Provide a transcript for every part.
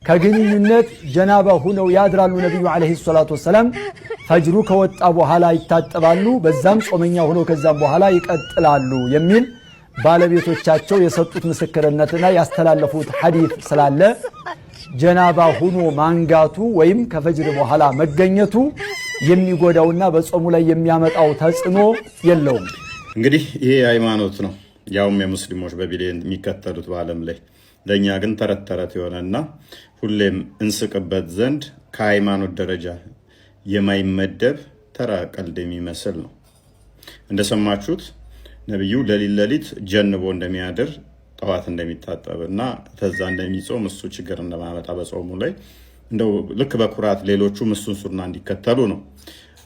ከግንኙነት ጀናባ ሆነው ያድራሉ ነብዩ አለይሂ ሰላቱ ወሰለም ፈጅሩ ከወጣ በኋላ ይታጠባሉ በዛም ጾመኛ ሆነው ከዛም በኋላ ይቀጥላሉ የሚል ባለቤቶቻቸው የሰጡት ምስክርነትና ያስተላለፉት ሐዲስ ስላለ ጀናባ ሆኖ ማንጋቱ ወይም ከፈጅር በኋላ መገኘቱ የሚጎዳውና በጾሙ ላይ የሚያመጣው ተጽዕኖ የለውም። እንግዲህ ይሄ ሃይማኖት ነው ያውም የሙስሊሞች በቢሊየን የሚከተሉት በዓለም ላይ ለኛ ግን ተረት ተረት የሆነና ሁሌም እንስቅበት ዘንድ ከሃይማኖት ደረጃ የማይመደብ ተራ ቀልድ የሚመስል ነው። እንደሰማችሁት ነብዩ ለሊት ጀንቦ እንደሚያድር ጠዋት እንደሚታጠብና ተዛ እንደሚጾም እሱ ችግር እንደማመጣ በጾሙ ላይ እንደው ልክ በኩራት ሌሎቹ እሱን ሱና እንዲከተሉ ነው።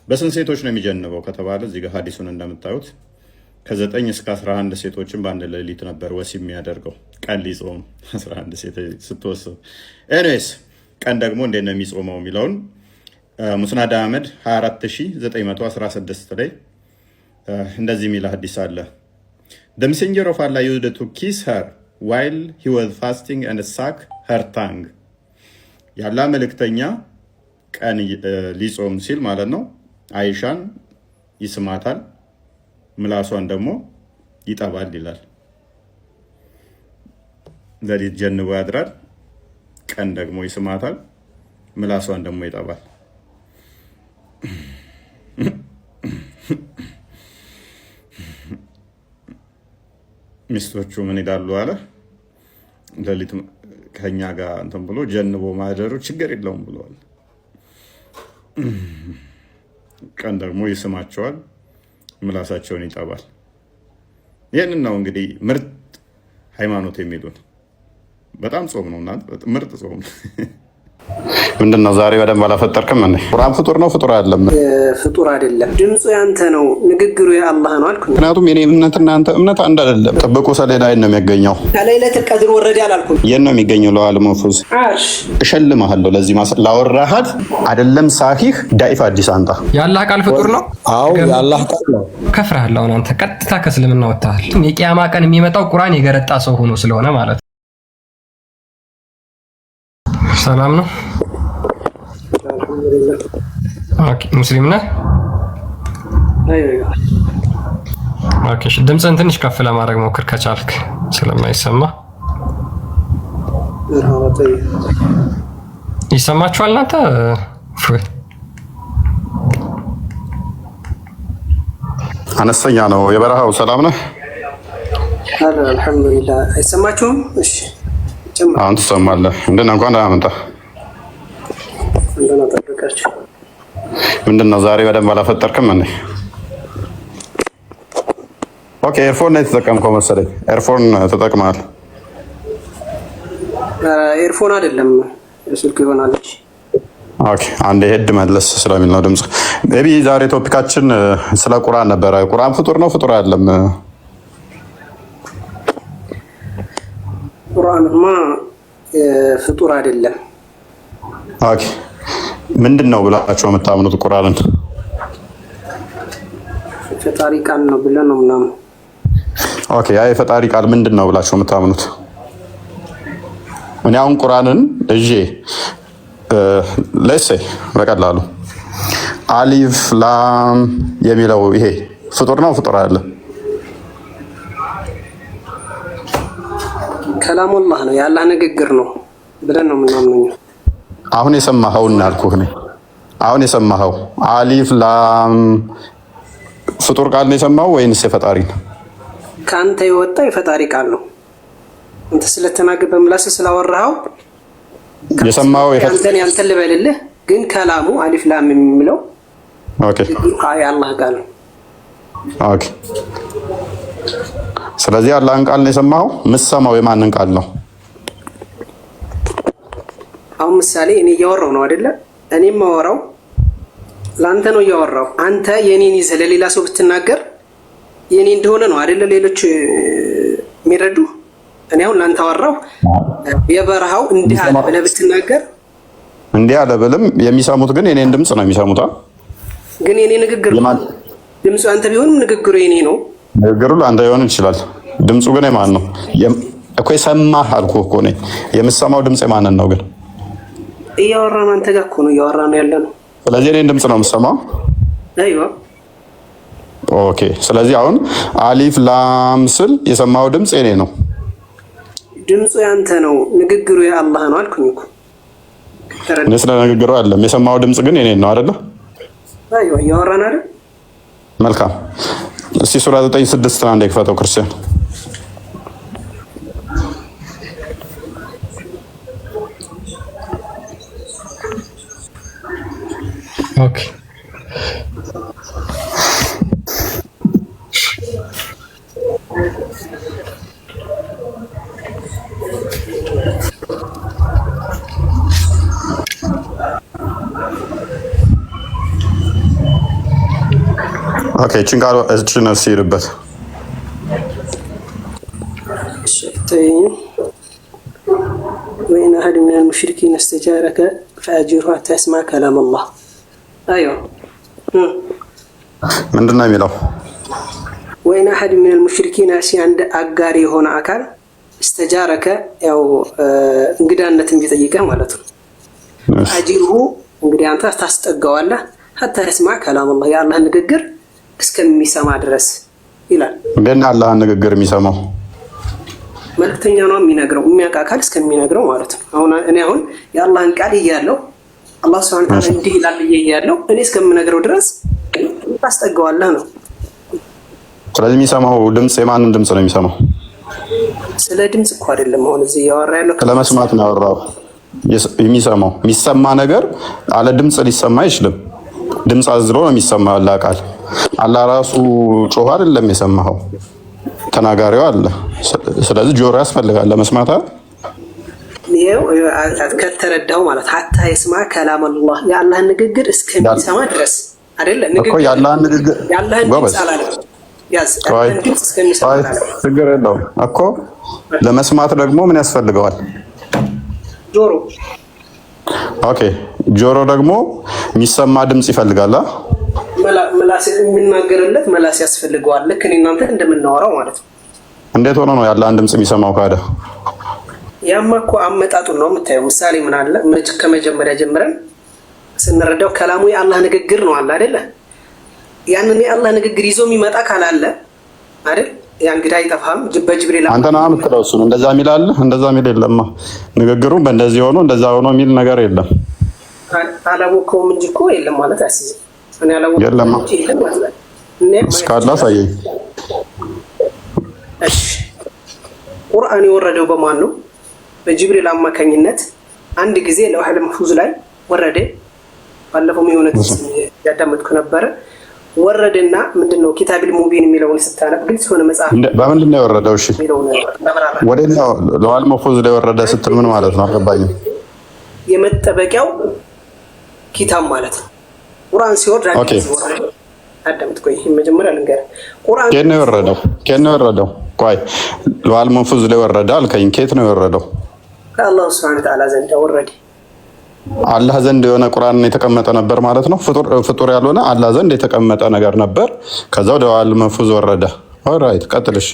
በስንት ሴቶች ነው የሚጀንበው ከተባለ እዚህ ጋር ሐዲሱን እንደምታዩት ከ9 እስከ 11 ሴቶችን በአንድ ሌሊት ነበር ወሲብ የሚያደርገው። ቀን ሊጾም 11 ሴት ስትወስብ ኤኒዌይስ ቀን ደግሞ እንዴት ነው የሚጾመው የሚለውን ሙስናድ አህመድ 24916 ላይ እንደዚህ የሚል ሐዲስ አለ። The messenger of Allah used to kiss her while he was fasting and suck her tongue. ያላ መልእክተኛ ቀን ሊጾም ሲል ማለት ነው አይሻን ይስማታል ምላሷን ደግሞ ይጠባል ይላል። ለሊት ጀንቦ ያድራል ቀን ደግሞ ይስማታል ምላሷን ደግሞ ይጠባል። ሚስቶቹ ምን ይላሉ አለ ለሊት ከኛ ጋር እንትን ብሎ ጀንቦ ማደሩ ችግር የለውም ብለዋል። ቀን ደግሞ ይስማቸዋል ምላሳቸውን ይጠባል። ይህንን ነው እንግዲህ ምርጥ ሃይማኖት የሚሉን። በጣም ጾም ነው እናንተ ምርጥ ጾም ነው። ምንድነው ዛሬ በደንብ አላፈጠርክም እንዴ? ቁርአን ፍጡር ነው ፍጡር አይደለም? ፍጡር አይደለም። ድምፁ ያንተ ነው፣ ንግግሩ የአላህ ነው አልኩኝ። ምክንያቱም የኔ እምነትና አንተ እምነት አንድ አይደለም። ጥብቁ ሰሌዳ ነው የሚገኘው። ከለይለቱል ቀድር ወረደ አላልኩም? የት ነው የሚገኘው? ለዋል መንፉዝ አሽ እሸልምሃለሁ። ለዚህ ላወራሃት አይደለም ሳሂህ ዳኢፍ አዲስ አንጣ። የአላህ ቃል ፍጡር ነው? አዎ የአላህ ቃል ነው። ከፍረሃል። አሁን አንተ ቀጥታ ከእስልምና ወጥተሃል። የቂያማ ቀን የሚመጣው ቁርአን የገረጣ ሰው ሆኖ ስለሆነ ማለት ነው። ሰላም ነው። ኦኬ ሙስሊም ነህ? ኦኬ ድምፅህን ትንሽ ከፍ ለማድረግ ሞክር ከቻልክ ስለማይሰማ። ይሰማችኋል እናንተ? አነስተኛ ነው የበረሃው። ሰላም ነህ? አልሐምዱሊላህ። አይሰማችሁም? እሺ አሁን ትሰማለህ። እንደና እንኳን ደህና መጣህ። ምንድነው ዛሬ በደንብ አላፈጠርክም እንዴ? ኦኬ ኤርፎን ነው የተጠቀምከው መሰለኝ። ኤርፎን ተጠቅመሃል? ኤርፎን አይደለም ስልክ ይሆናል። ኦኬ አንዴ ሄድ መለስ ስለሚል ነው ድምጽ። ቤቢ ዛሬ ቶፒካችን ስለ ቁርአን ነበረ። ቁርአን ፍጡር ነው ፍጡር አይደለም? ቁርአንማ ፍጡር አይደለም። ኦኬ ምንድን ነው ብላችሁ የምታምኑት? ቁርአንን ፈጣሪ ቃል ነው ብለን ነው ምናምን። ኦኬ ያ የፈጣሪ ቃል ምንድን ነው ብላችሁ የምታምኑት? እኔ አሁን ቁርአንን እጄ ለሴ በቀላሉ አሊፍ ላም የሚለው ይሄ ፍጡር ነው ፍጡር አይደለም? ከላሙላህ ነው የአላህ ንግግር ነው ብለን ነው ምናምነው። አሁን የሰማኸውና አልኩህ እኔ አሁን የሰማኸው አሊፍ ላም ፍጡር ቃል ነው የሰማኸው ወይንስ የፈጣሪ ነው? ከአንተ የወጣ የፈጣሪ ቃል ነው። አንተ ስለተናገር በምላስ ስላወራኸው የሰማኸው ያንተን ልበልልህ፣ ግን ከላሙ አሊፍ ላም የሚለው ኦኬ የአላህ ቃል ነው። ኦኬ ስለዚህ አላህን ቃል ነው የሰማኸው። የምትሰማው የማንን ቃል ነው? አሁን ምሳሌ እኔ እያወራሁ ነው አይደለ? እኔ የማወራው ለአንተ ነው እያወራሁ። አንተ የኔን ይዘህ ለሌላ ሰው ብትናገር የኔ እንደሆነ ነው አይደለ? ሌሎች የሚረዱ እኔ አሁን ለአንተ አወራሁ። የበረሃው እንዲህ አለ ብለህ ብትናገር እንዲህ አለ ብለም የሚሰሙት ግን የኔን ድምፅ ነው የሚሰሙት። ግን የኔ ንግግር ድምፁ አንተ ቢሆንም ንግግሩ የኔ ነው። ንግግሩ ለአንተ ሊሆን ይችላል። ድምፁ ግን የማን ነው እኮ? የሰማህ አልኩህ እኮ ነኝ። የምትሰማው ድምፅ የማንን ነው ግን? እያወራን አንተ ጋር እኮ ነው እያወራን ያለነው። ስለዚህ እኔን ድምፅ ነው የምትሰማው? አይዋ ኦኬ። ስለዚህ አሁን አሊፍ ላም ስል የሰማው ድምፅ የኔ ነው። ድምፁ ያንተ ነው፣ ንግግሩ የአላህ ነው አልኩኝ እኮ። እኔ ስለ ንግግሩ አይደለም የሰማው ድምፅ ግን የኔ ነው አይደለ? አይዋ እያወራን አይደል? መልካም። እስቲ ሱራ 9:6 አንዴ ክፈተው ክርስቲያን። ኦኬ ኦኬ ጭንቃሎ እጭነ ሲርበት وإن أحد من المشركين استجارك فأجره حتى يسمع كلام الله. أيوه ምንድን ነው የሚለው? وإن أحد من المشركين عند أجاري هنا أكل استجارك أو እንግዳነትን ቢጠይቀህ ማለት ነው። አጅሩሁ እንግዲህ አንተ ታስጠጋዋለህ حتى يسمع كلام الله የአላህ ንግግር እስከሚሰማ ድረስ ይላል። ግን አላህ ንግግር የሚሰማው መልክተኛ ነው የሚነግረው፣ የሚያውቅ አካል እስከሚነግረው ማለት ነው። እኔ አሁን የአላህን ቃል እያለሁ አላህ ሱብሓነሁ ወተዓላ እንዲህ ይላል እያለሁ እኔ እስከምነግረው ድረስ ታስጠጋዋለህ ነው። ስለዚህ የሚሰማው ድምፅ የማንን ድምፅ ነው የሚሰማው? ስለ ድምፅ እኮ አይደለም አሁን እዚህ እያወራ ያለው፣ ለመስማት ነው ያወራው። የሚሰማው የሚሰማ ነገር አለ ድምፅ ሊሰማ አይችልም። ድምፅ አዝሎ ነው የሚሰማ አላህ ቃል። አላህ ራሱ ጮህ አይደለም የሰማኸው፣ ተናጋሪው አለ። ስለዚህ ጆሮ ያስፈልጋል ለመስማት። ይሄው ከተረዳው ማለት حتى يسمع كلام الله የአላህን ንግግር እስከሚሰማ ድረስ አይደለ? ንግግር የአላህን ንግግር የአላህን ድምፅ አላለም። ያዝ የአላህን ድምፅ እስከሚሰማ ችግር የለውም እኮ። ለመስማት ደግሞ ምን ያስፈልገዋል? ጆሮ። ኦኬ ጆሮ ደግሞ የሚሰማ ድምፅ ይፈልጋል። መላስ የሚናገርለት መላስ ያስፈልገዋል። ልክ እኔ እናንተ እንደምናወራው ማለት ነው። እንዴት ሆኖ ነው ያለህን ድምፅ የሚሰማው ካደ? ያማ እኮ አመጣጡን ነው የምታየው። ምሳሌ ምን አለ ከመጀመሪያ ጀምረን ስንረዳው ከላሙ የአላህ ንግግር ነው አለ አይደለ? ያንን የአላህ ንግግር ይዞ የሚመጣ ካላለ አይደል? ያ እንግዲህ አይጠፋም። በጅብሪል አንተ ነው የምትለው እሱን። እንደዛ የሚል አለ? እንደዛ የሚል የለማ። ንግግሩን በእንደዚህ ሆኖ እንደዛ ሆኖ የሚል ነገር የለም። አላወቀውም እንጂ እኮ የለም ማለት አስይዘ እኔ አላወቀውም እንጂ የለም ማለት ነው። እስካላ ሳየኝ። እሺ ቁርአን የወረደው በማን ነው? በጅብሪል አማካኝነት አንድ ጊዜ ለውህል መህፉዝ ላይ ወረደ። ባለፈው የሆነ ያዳመጥኩ ነበረ። ወረደና ምንድነው ኪታቢል ሙቢን የሚለውን ስታነብ ግልጽ ሆነ መጽሐፍ በምንድን ነው የወረደው? እሺ ወደኛው ለውህል መህፉዝ ላይ ወረደ ስትል ምን ማለት ነው? አልገባኝም። የመጠበቂያው ኪታብ ማለት ነው። ቁርአን ሲወርድ አዳምጥ። ቆይ መጀመሪያ ልንገርህ። ቁርአን ከየት ነው የወረደው? ከየት ነው የወረደው? ቆይ ለውህል መህፉዝ ላይ ወረደ አልከኝ። ከየት ነው የወረደው? ከአላህ ሱብሓነሁ ወተዓላ ዘንድ ወረደ። አላህ ዘንድ የሆነ ቁርአን የተቀመጠ ነበር ማለት ነው። ፍጡር ያልሆነ አላህ ዘንድ የተቀመጠ ነገር ነበር። ከዛ ወደ ለውህል መህፉዝ ወረደ። ኦልራይት ቀጥልሽ።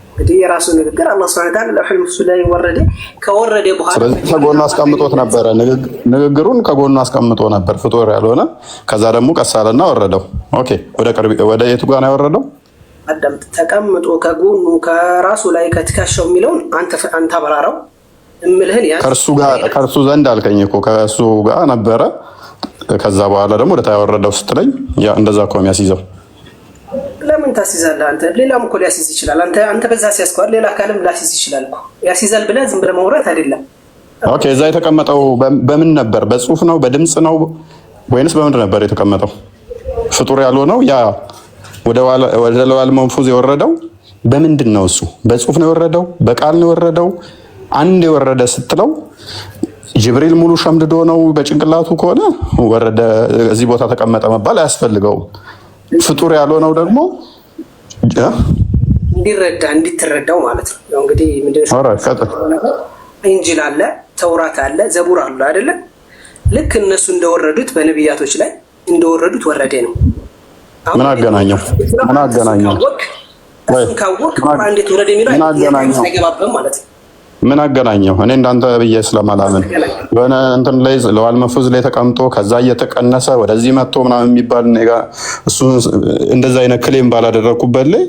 እንግዲህ የራሱ ንግግር አላህ ሱብሓነሁ ወተዓላ ለውህል መህፉዝ ላይ ወረደ። ከወረደ በኋላ ስለዚህ ከጎኑ አስቀምጦት ነበረ። ንግግሩን ከጎኑ አስቀምጦ ነበር ፍጡር ያልሆነ። ከዛ ደግሞ ቀሳለና ወረደው። ኦኬ ወደ የቱ ጋር ነው ያወረደው? አዳምጥ። ተቀምጦ ከጎኑ ከራሱ ላይ ከትከሻው የሚለውን አንተ አብራራው እምልህን ያ ከእርሱ ዘንድ አልከኝ እኮ ከእሱ ጋር ነበረ። ከዛ በኋላ ደግሞ ወደ ታች ያወረደው ስትለኝ ያ እንደዛ እኮ የሚያስይዘው። ለምን ታስይዛለህ አንተ? ሌላም እኮ ሊያስይዝ ይችላል። አንተ በዛ ሲያስኳል ሌላ አካልም ሊያስይዝ ይችላል እኮ። ያስይዛል ብለህ ዝም ብለህ ማውራት አይደለም። ኦኬ እዛ የተቀመጠው በምን ነበር? በጽሁፍ ነው በድምጽ ነው ወይንስ በምንድን ነበር የተቀመጠው? ፍጡር ያልሆነው ያ ወደ ለውህል መህፉዝ የወረደው በምንድን ነው? እሱ በጽሁፍ ነው የወረደው? በቃል ነው የወረደው? አንድ የወረደ ስትለው ጅብሪል ሙሉ ሸምድዶ ነው በጭንቅላቱ ከሆነ ወረደ እዚህ ቦታ ተቀመጠ መባል አያስፈልገውም። ፍጡር ያልሆነው ደግሞ እንዲትረዳው ማለት ነው። ያው እንግዲህ ኢንጂል አለ፣ ተውራት አለ፣ ዘቡር አለ አይደለ? ልክ እነሱ እንደወረዱት በነቢያቶች ላይ እንደወረዱት ወረደ ነው። ምን አገናኘው? ምን አገናኘው? እሱን ካወቅ እንዴት ወረደ የሚለው አይገባብህም ማለት ነው። ምን አገናኘው? እኔ እንዳንተ ብዬ ስለማላምን የሆነ እንትን ላይ ለዋል መፉዝ ላይ ተቀምጦ ከዛ እየተቀነሰ ወደዚህ መጥቶ ምናምን የሚባል እሱ እንደዛ አይነት ክሌም ባላደረኩበት ላይ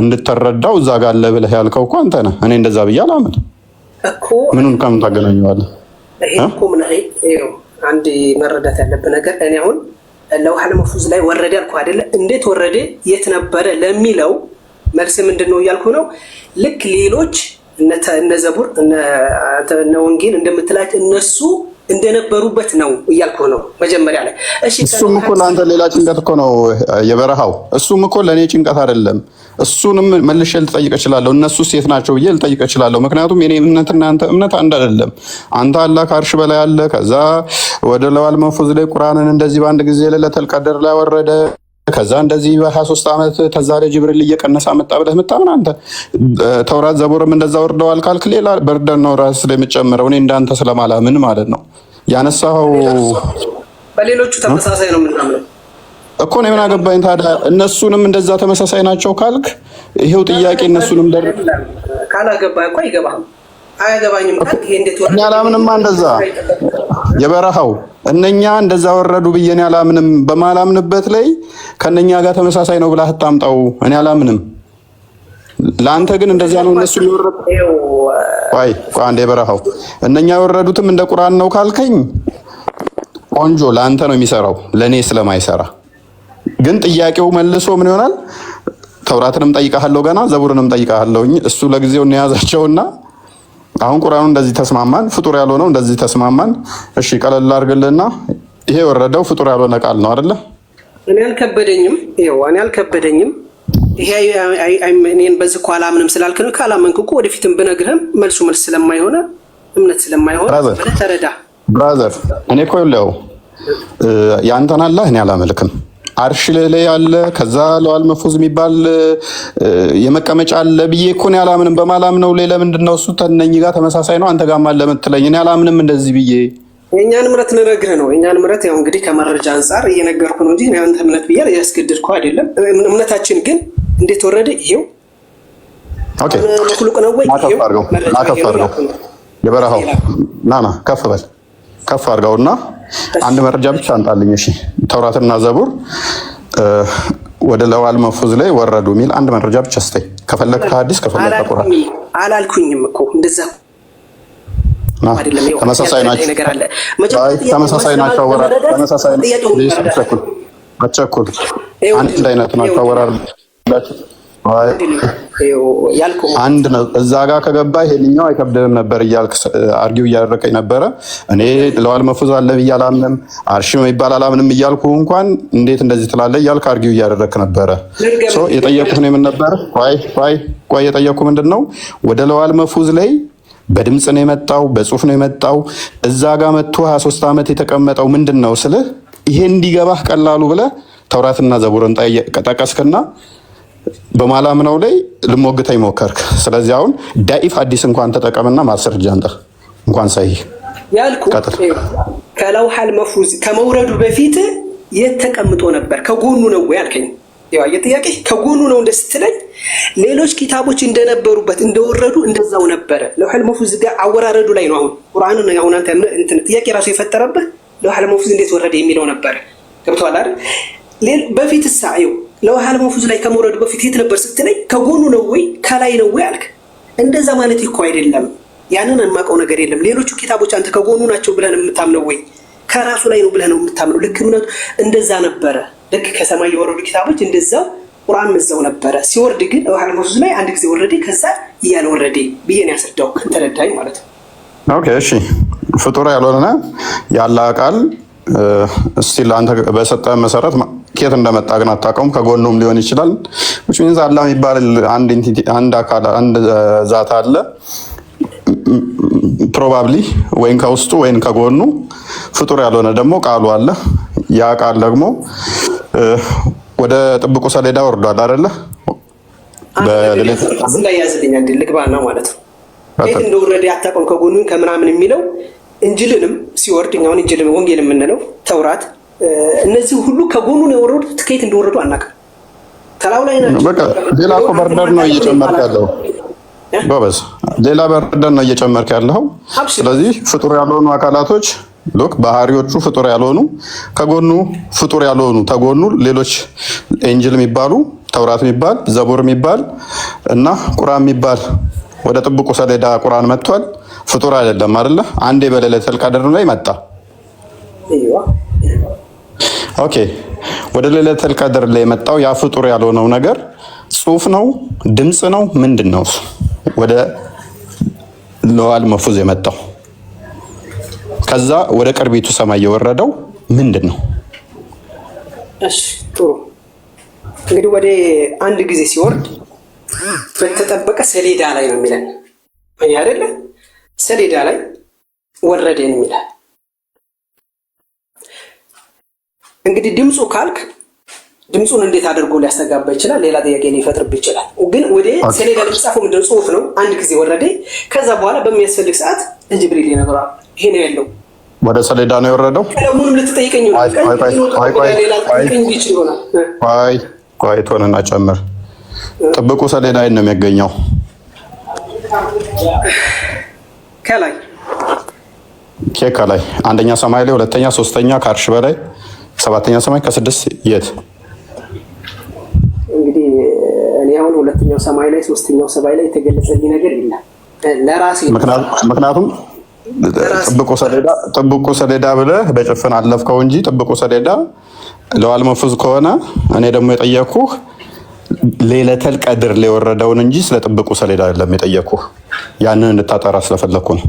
እንድትረዳው እዛ ጋር አለ ብለህ ያልከው እኮ አንተ ነህ። እኔ እንደዛ ብዬ አላምን እኮ። ምኑን ከምን ታገናኘዋለህ? ይሄ እኮ ምን አንድ መረዳት ያለብህ ነገር እኔ አሁን ለውሃል መፉዝ ላይ ወረደ አልኩ አይደለ? እንዴት ወረደ የት ነበረ ለሚለው መልስ ምንድን ነው እያልኩ ነው። ልክ ሌሎች እነ ዘቡር እነ ወንጌል እንደምትላቸው እነሱ እንደነበሩበት ነው እያልኩ ነው መጀመሪያ ላይ። እሺ እሱም እኮ ለአንተ ሌላ ጭንቀት እኮ ነው የበረሃው። እሱም እኮ ለእኔ ጭንቀት አይደለም። እሱንም መልሼ ልጠይቅ እችላለሁ። እነሱስ የት ናቸው ብዬ ልጠይቅ እችላለሁ። ምክንያቱም የኔ እምነትና አንተ እምነት አንድ አይደለም። አንተ አላህ ከአርሽ በላይ አለ። ከዛ ወደ ለዋል መፉዝ ላይ ቁርአንን እንደዚህ በአንድ ጊዜ ለይለቱል ቀድር ላይ ወረደ። ከዛ እንደዚህ በ23 ዓመት ከዛ ለጅብሪል እየቀነሰ መጣ ብለህ የምታምን አንተ። ተውራት ዘቡርም እንደዛ ወርደዋል ካልክ ሌላ በርደን ነው ራስ ላይ የምጨምረው። እኔ እንዳንተ ስለማላምን ማለት ነው ያነሳው። በሌሎቹ ተመሳሳይ ነው የምናምነው እኮ ነው። ምን አገባኝ ታዲያ? እነሱንም እንደዛ ተመሳሳይ ናቸው ካልክ ይሄው ጥያቄ እነሱንም ካላገባህ እኮ አይገባህም። አያገባኝም ካልክ ይሄ እንዴት ወረደ? እኔ አላምንማ እንደዛ የበረሃው እነኛ እንደዛ ወረዱ ብዬ እኔ አላምንም። በማላምንበት ላይ ከነኛ ጋር ተመሳሳይ ነው ብለህ አታምጣው። እኔ አላምንም። ለአንተ ግን እንደዛ ነው እነሱ ይወረዱ። ቆይ አንዴ የበረሃው እነኛ የወረዱትም እንደ ቁርአን ነው ካልከኝ ቆንጆ ለአንተ ነው የሚሰራው፣ ለእኔ ስለማይሰራ ግን ጥያቄው መልሶ ምን ይሆናል? ተውራትንም ጠይቃለሁ ገና ዘቡርንም ጠይቃለሁ። እሱ ለጊዜው እንያዛቸውና አሁን ቁርአኑ እንደዚህ ተስማማን፣ ፍጡር ያልሆነው እንደዚህ ተስማማን። እሺ ቀለል አድርግልና ይሄ ወረደው ፍጡር ያልሆነ ቃል ነው አይደለ? እኔ አልከበደኝም። ይሄ እኔን በዚህ እኮ አላምንም ስላልክ ነው። ካላመንክ እኮ ወደፊትም ብነግርህም መልሱ መልስ ስለማይሆነ እምነት ስለማይሆን ተረዳ ብራዘር። እኔ እኮ ይኸውልህ ያንተን አላህ እኔ አላመልክም። አርሽ ላይ ያለ ከዛ ለዋል መፉዝ የሚባል የመቀመጫ አለ ብዬ እኮ እኔ አላምንም። በማላምነው ላይ ለምንድን ነው እሱ ተነኝ ጋር ተመሳሳይ ነው አንተ ጋር ማለ የምትለኝ? እኔ አላምንም እንደዚህ ብዬ። የእኛን እምነት ልነግርህ ነው። የእኛን እምነት ያው እንግዲህ ከመረጃ አንጻር እየነገርኩ ነው እንጂ አንተ እምነት ብዬ ያስገድድኩ አይደለም። እምነታችን ግን እንዴት ወረደ? ይሄው ኦኬ መክሉቅ ነው ወይ? ይሄው ማከፍ አድርገው የበረሃው ናና ከፍ በል ከፍ አድርገውና አንድ መረጃ ብቻ አንጣልኝ። እሺ ተውራትና ዘቡር ወደ ለዋል መፉዝ ላይ ወረዱ የሚል አንድ መረጃ ብቻ ስተይ። ከፈለክ ሐዲስ ከፈለክ ቁርአን። አላልኩኝም እኮ እንደዛ ተመሳሳይ ናቸው። ተመሳሳይ ናቸው። ወራድ ተመሳሳይ ናቸው። አቸኩል አንድ አይነት ናቸው። ወራድ አንድ ነው። እዛ ጋር ከገባ ይሄንኛው አይከብድም ነበር እያልክ አርጊው እያደረቀኝ ነበረ። እኔ ለዋል መፉዝ አለ ብዬ አላምንም፣ አርሽ የሚባል አላምንም እያልኩ እንኳን እንዴት እንደዚህ ትላለህ እያልክ አርጊው እያደረክ ነበረ። የጠየኩህ ነው ምን ነበር? ቆይ የጠየኩህ ምንድን ነው? ወደ ለዋል መፉዝ ላይ በድምፅ ነው የመጣው በጽሁፍ ነው የመጣው? እዛ ጋር መጥቶ 23 ዓመት የተቀመጠው ምንድን ነው ስልህ ይሄ እንዲገባህ ቀላሉ ብለህ ተውራትና ዘቡርን ጠቀስክና በማላምነው ላይ ልሞግተኝ ሞከርክ። ስለዚህ አሁን ዳኢፍ ሐዲስ እንኳን ተጠቀምና ማስረጃ አንተ እንኳን ሰሂህ ያልኩ ከለውሃል መፉዝ ከመውረዱ በፊት የት ተቀምጦ ነበር? ከጎኑ ነው ወይ አልከኝ። ያው የጥያቄ ከጎኑ ነው እንደስትለኝ ሌሎች ኪታቦች እንደነበሩበት እንደወረዱ እንደዛው ነበረ። ለውሃል መፉዝ ጋር አወራረዱ ላይ ነው አሁን ቁርአኑን ነው አሁን አንተ እንትን ጥያቄ ራሱ የፈጠረብህ ለውሃል መፉዝ እንዴት ወረደ የሚለው ነበር። ገብቶሃል አይደል? በፊት ሳይው ለውሃል መፉዝ ላይ ከመውረዱ በፊት የት ነበር ስትለኝ ከጎኑ ነው ወይ ከላይ ነው ወይ አልክ። እንደዛ ማለት እኮ አይደለም። ያንን የማውቀው ነገር የለም። ሌሎቹ ኪታቦች አንተ ከጎኑ ናቸው ብለህ ነው የምታምነው ወይ ከራሱ ላይ ነው ብለህ ነው የምታምነው? ልክ እምነቱ እንደዛ ነበረ። ልክ ከሰማይ የወረዱ ኪታቦች እንደዛው ቁርአን መዛው ነበረ። ሲወርድ ግን ለውሃል መፉዝ ላይ አንድ ጊዜ ወረደ፣ ከዛ እያለ ወረደ ብዬ ነው ያስረዳው። ከተረዳኝ ማለት ነው። ኦኬ እሺ። ፍጡር ያልሆነ ያለ ቃል እስቲል አንተ በሰጠህ መሰረት ከየት እንደመጣ ግን አታውቀውም። ከጎኑም ሊሆን ይችላል። which means አላህ የሚባል አንድ ኢንቲቲ አንድ አካል አንድ ዛት አለ ፕሮባብሊ ወይን ከውስጡ ወይን ከጎኑ። ፍጡር ያልሆነ ደግሞ ቃሉ አለ። ያ ቃል ደግሞ ወደ ጥብቁ ሰሌዳ ወርዷል አይደለ? ላይ ያዝልኝ አንድ ልግባና ማለት ነው። ከየት እንደወረደ አታውቀውም ከጎኑ ከምናምን የሚለው እንጅልንም ሲወርድ እኛውን እንጅልን ወንጌል የምንለው ተውራት እነዚህ ሁሉ ከጎኑ ነው የወረዱት። ከየት እንደወረዱ አናውቅም። ከላው ላይ ናቸው። በቃ ሌላ እኮ በርደር ነው እየጨመርክ ያለው። ጎበዝ። ሌላ በርደን ነው እየጨመርክ ያለው። ስለዚህ ፍጡር ያልሆኑ አካላቶች ሎክ ባህሪዎቹ ፍጡር ያልሆኑ ከጎኑ ፍጡር ያልሆኑ ተጎኑ ሌሎች ኤንጅል የሚባሉ ተውራት የሚባል ዘቡር የሚባል እና ቁርአን የሚባል ወደ ጥብቁ ሰሌዳ ቁርአን መጥቷል። ፍጡር አይደለም አይደለ? አንዴ በሌሊቱል ቀድር ላይ መጣ። ኦኬ፣ ወደ ሌሊቱል ቀድር ላይ የመጣው ያ ፍጡር ያልሆነው ነገር ጽሁፍ ነው፣ ድምጽ ነው፣ ምንድን ነው? ወደ ለዋል መፉዝ የመጣው ከዛ ወደ ቅርቢቱ ሰማይ የወረደው ምንድን ነው? እሺ ጥሩ። እንግዲህ ወደ አንድ ጊዜ ሲወርድ በተጠበቀ ሰሌዳ ላይ ነው የሚለን አይደለ? ሰሌዳ ላይ ወረደን የሚላል። እንግዲህ ድምፁ ካልክ ድምፁን እንዴት አድርጎ ሊያስተጋባ ይችላል? ሌላ ጥያቄ ሊፈጥርብ ይችላል። ግን ወደ ሰሌዳ ላይ የተጻፈው ምንድን ነው? ጽሁፍ ነው። አንድ ጊዜ ወረደ። ከዛ በኋላ በሚያስፈልግ ሰዓት ለጅብሪል ይነግረዋል። ይሄ ነው ያለው። ወደ ሰሌዳ ነው የወረደው። ቀለሙንም ልትጠይቀኝ ይሆናል። ቆይ ቶንና ጨምር። ጥብቁ ሰሌዳ ነው የሚገኘው ከላይ ከላይ አንደኛ ሰማይ ላይ፣ ሁለተኛ፣ ሶስተኛ ከአርሽ በላይ፣ ሰባተኛ ሰማይ ከስድስት የት? እንግዲህ እኔ አሁን ሁለተኛው ሰማይ ላይ ሶስተኛው ሰማይ ላይ የተገለጸልኝ ነገር የለም ለራሴ። ምክንያቱም ጥብቁ ሰሌዳ ብለህ በጭፍን አለፍከው እንጂ ጥብቁ ሰሌዳ ለዋል መፉዝ ከሆነ እኔ ደግሞ የጠየኩህ ሌሊቱል ቀድር ላይ የወረደውን እንጂ ስለ ጥብቁ ሰሌዳ አይደለም የጠየኩህ። ያንን እንድታጠራ ስለፈለኩ ነው።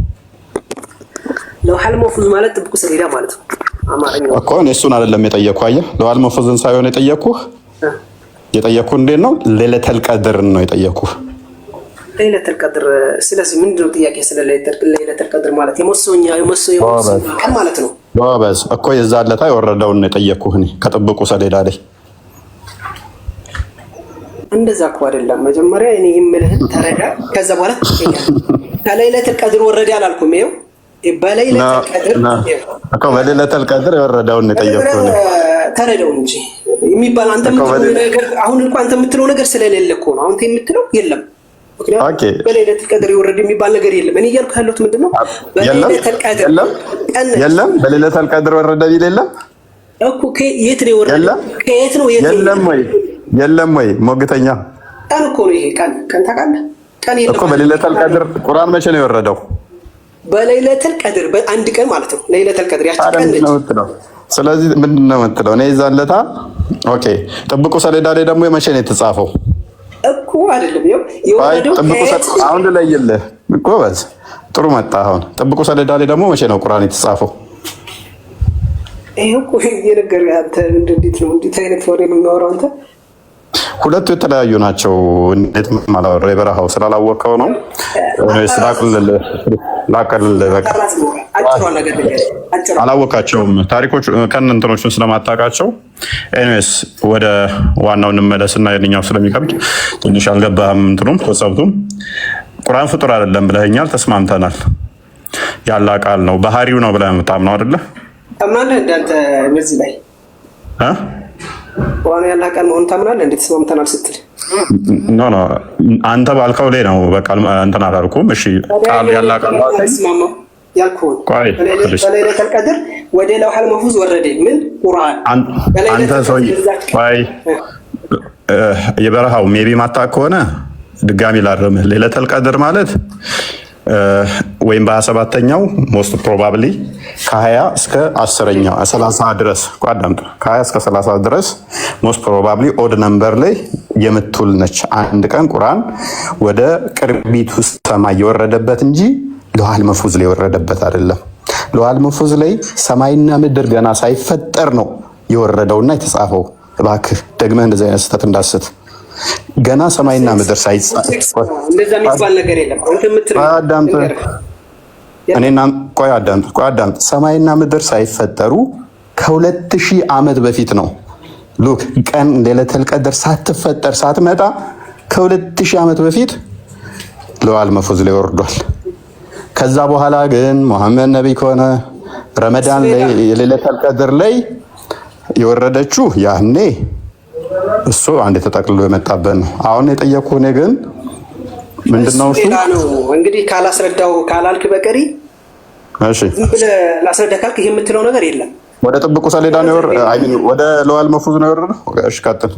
ለዋል መፉዝ ማለት ጥብቁ ሰሌዳ ማለት ነው አማርኛው እኮ። እኔ እሱን አይደለም የጠየኩህ። አየህ፣ ለዋል መፉዝን ሳይሆን የጠየኩህ እንዴት ነው ሌሊቱል ቀድር ነው የጠየኩህ። ሌሊቱል ቀድር ስለዚህ ምንድን ነው ጥያቄ? ስለ ሌሊቱል ቀድር ማለት የመሰኛ ቀን ማለት ነው። ጎበዝ እኮ የዛ ዕለት የወረደውን ነው የጠየኩህ እኔ ከጥብቁ ሰሌዳ ላይ። እንደዛ እኮ አይደለም። መጀመሪያ እኔ የምልህን ተረዳ፣ ከዛ በኋላ ትጠይቀኛለህ። ከሌሊቱል ቀድር ወረደ አላልኩም። ይኸው በሌሊቱል ቀድር የወረደውን ነው የጠየኩህ እኔ። ተረዳው እንጂ የሚባል አንተ የምትለው ነገር አሁን እንኳን አንተ የምትለው ነገር ስለሌለ እኮ ነው። አሁን የምትለው የለም። ምክንያቱም በሌሊቱል ቀድር የወረደ የሚባል ነገር የለም። እኔ እያልኩ ያለሁት ምንድን ነው? በሌሊቱል ቀድር የለም። በሌሊቱል ቀድር ወረደ ቢል የለም እኮ። የት ነው የወረደው? ከየት ነው? የለም ወይ ሞግተኛ። ቀን እኮ ነው ይሄ። ቀን ታውቃለህ? ቀን የለም እኮ በሌሊቱል ቀድር። ቁርአን መቼ ነው የወረደው? በሌሊቱል ቀድር በአንድ ቀን ማለት ነው። ሌሊቱል ቀድር ያቺ ቀን ነው። ስለዚህ ምንድን ነው የምትለው? እኔ ይዛን ዕለት ኦኬ። ጥብቁ ሰሌዳ ላይ ደግሞ መቼ ነው የተጻፈው እኮ? አይደለም የወረደው አሁን ልለይልህ። ጎበዝ ጥሩ መጣ። አሁን ጥብቁ ሰሌዳ ላይ ደግሞ መቼ ነው ቁርአን የተጻፈው? ይሄ እኮ የነገርኩህ አንተ እንዴት ነው እንዴት አይነት ወሬ ነው የምናወራው አንተ? ሁለቱ የተለያዩ ናቸው። እንዴት ማለት የበረሃው ስላላወቀው ነው። ላቀልልህ በቃ አላወቃቸውም። ታሪኮች ከእንትኖቹን ስለማታውቃቸው። ኤኒዌይስ ወደ ዋናው እንመለስና የኛው ስለሚከብድ ትንሽ አልገባህም። እንትኑም ኮንሰፕቱም ቁርአን ፍጡር አይደለም ብለኸኛል፣ ተስማምተናል። ያለ ቃል ነው ባህሪው ነው ብለህ የምታምነው አይደለ? ታምናለህ እንዳንተ በዚህ ላይ ቁርአን ያለ ቃል መሆኑን ታምናለህ? እንዴት ተስማምተናል ስትል ኖ አንተ ባልከው ላይ ነው በቃ እንትን አላልኩም። እሺ ቃል ያለ ቃል ተስማማው ያልኩህ በሌሊቱል ቀድር ወደ ለውሐል መሕፉዝ ወረደ። ምን ቁርአን አንተ ሰውዬ የበረሃው ሜቢ ማታውቅ ከሆነ ድጋሚ ላርምህ። ሌሊቱል ቀድር ማለት ወይም በ27ኛው ሞስት ፕሮባብሊ ከ20 እስከ 10ኛው 30 ድረስ ቋዳምጥ ከ20 እስከ 30 ድረስ ሞስት ፕሮባብሊ ኦድ ነምበር ላይ የምትውል ነች። አንድ ቀን ቁርአን ወደ ቅርቢቱ ሰማይ የወረደበት እንጂ ለውሐል መሕፉዝ ላይ የወረደበት አይደለም። ለውሐል መሕፉዝ ላይ ሰማይና ምድር ገና ሳይፈጠር ነው የወረደውና የተጻፈው። እባክህ ደግመህ እንደዚህ አይነት ስህተት እንዳትስት። ገና ሰማይና ምድር ሳይጻፍ እንደዛ የሚባል ነገር የለም። አንተ የምትለው አዳምጥ። ሰማይና ምድር ሳይፈጠሩ ከ2000 ዓመት በፊት ነው። ሉክ ቀን ሌሊቱል ቀድር ሳትፈጠር ሳትመጣ ከ2000 ዓመት በፊት ለውሐል መሕፉዝ ላይ ወርዷል። ከዛ በኋላ ግን መሐመድ ነብይ ከሆነ ረመዳን ላይ የሌሊቱል ቀድር ላይ የወረደችው ያኔ እሱ አንድ ተጠቅልሎ የመጣበት ነው። አሁን የጠየኩህ እኔ ግን ምንድነው እሱ? እንግዲህ ካላስረዳው ካላልክ በቀሪ እሺ ዝም ብለህ ላስረዳ ካልክ ይሄ የምትለው ነገር የለም። ወደ ጥብቁ ሰሌዳ ነው ወደ ለዋል መፉዝ ነው የወረደው። እሺ ቀጥል።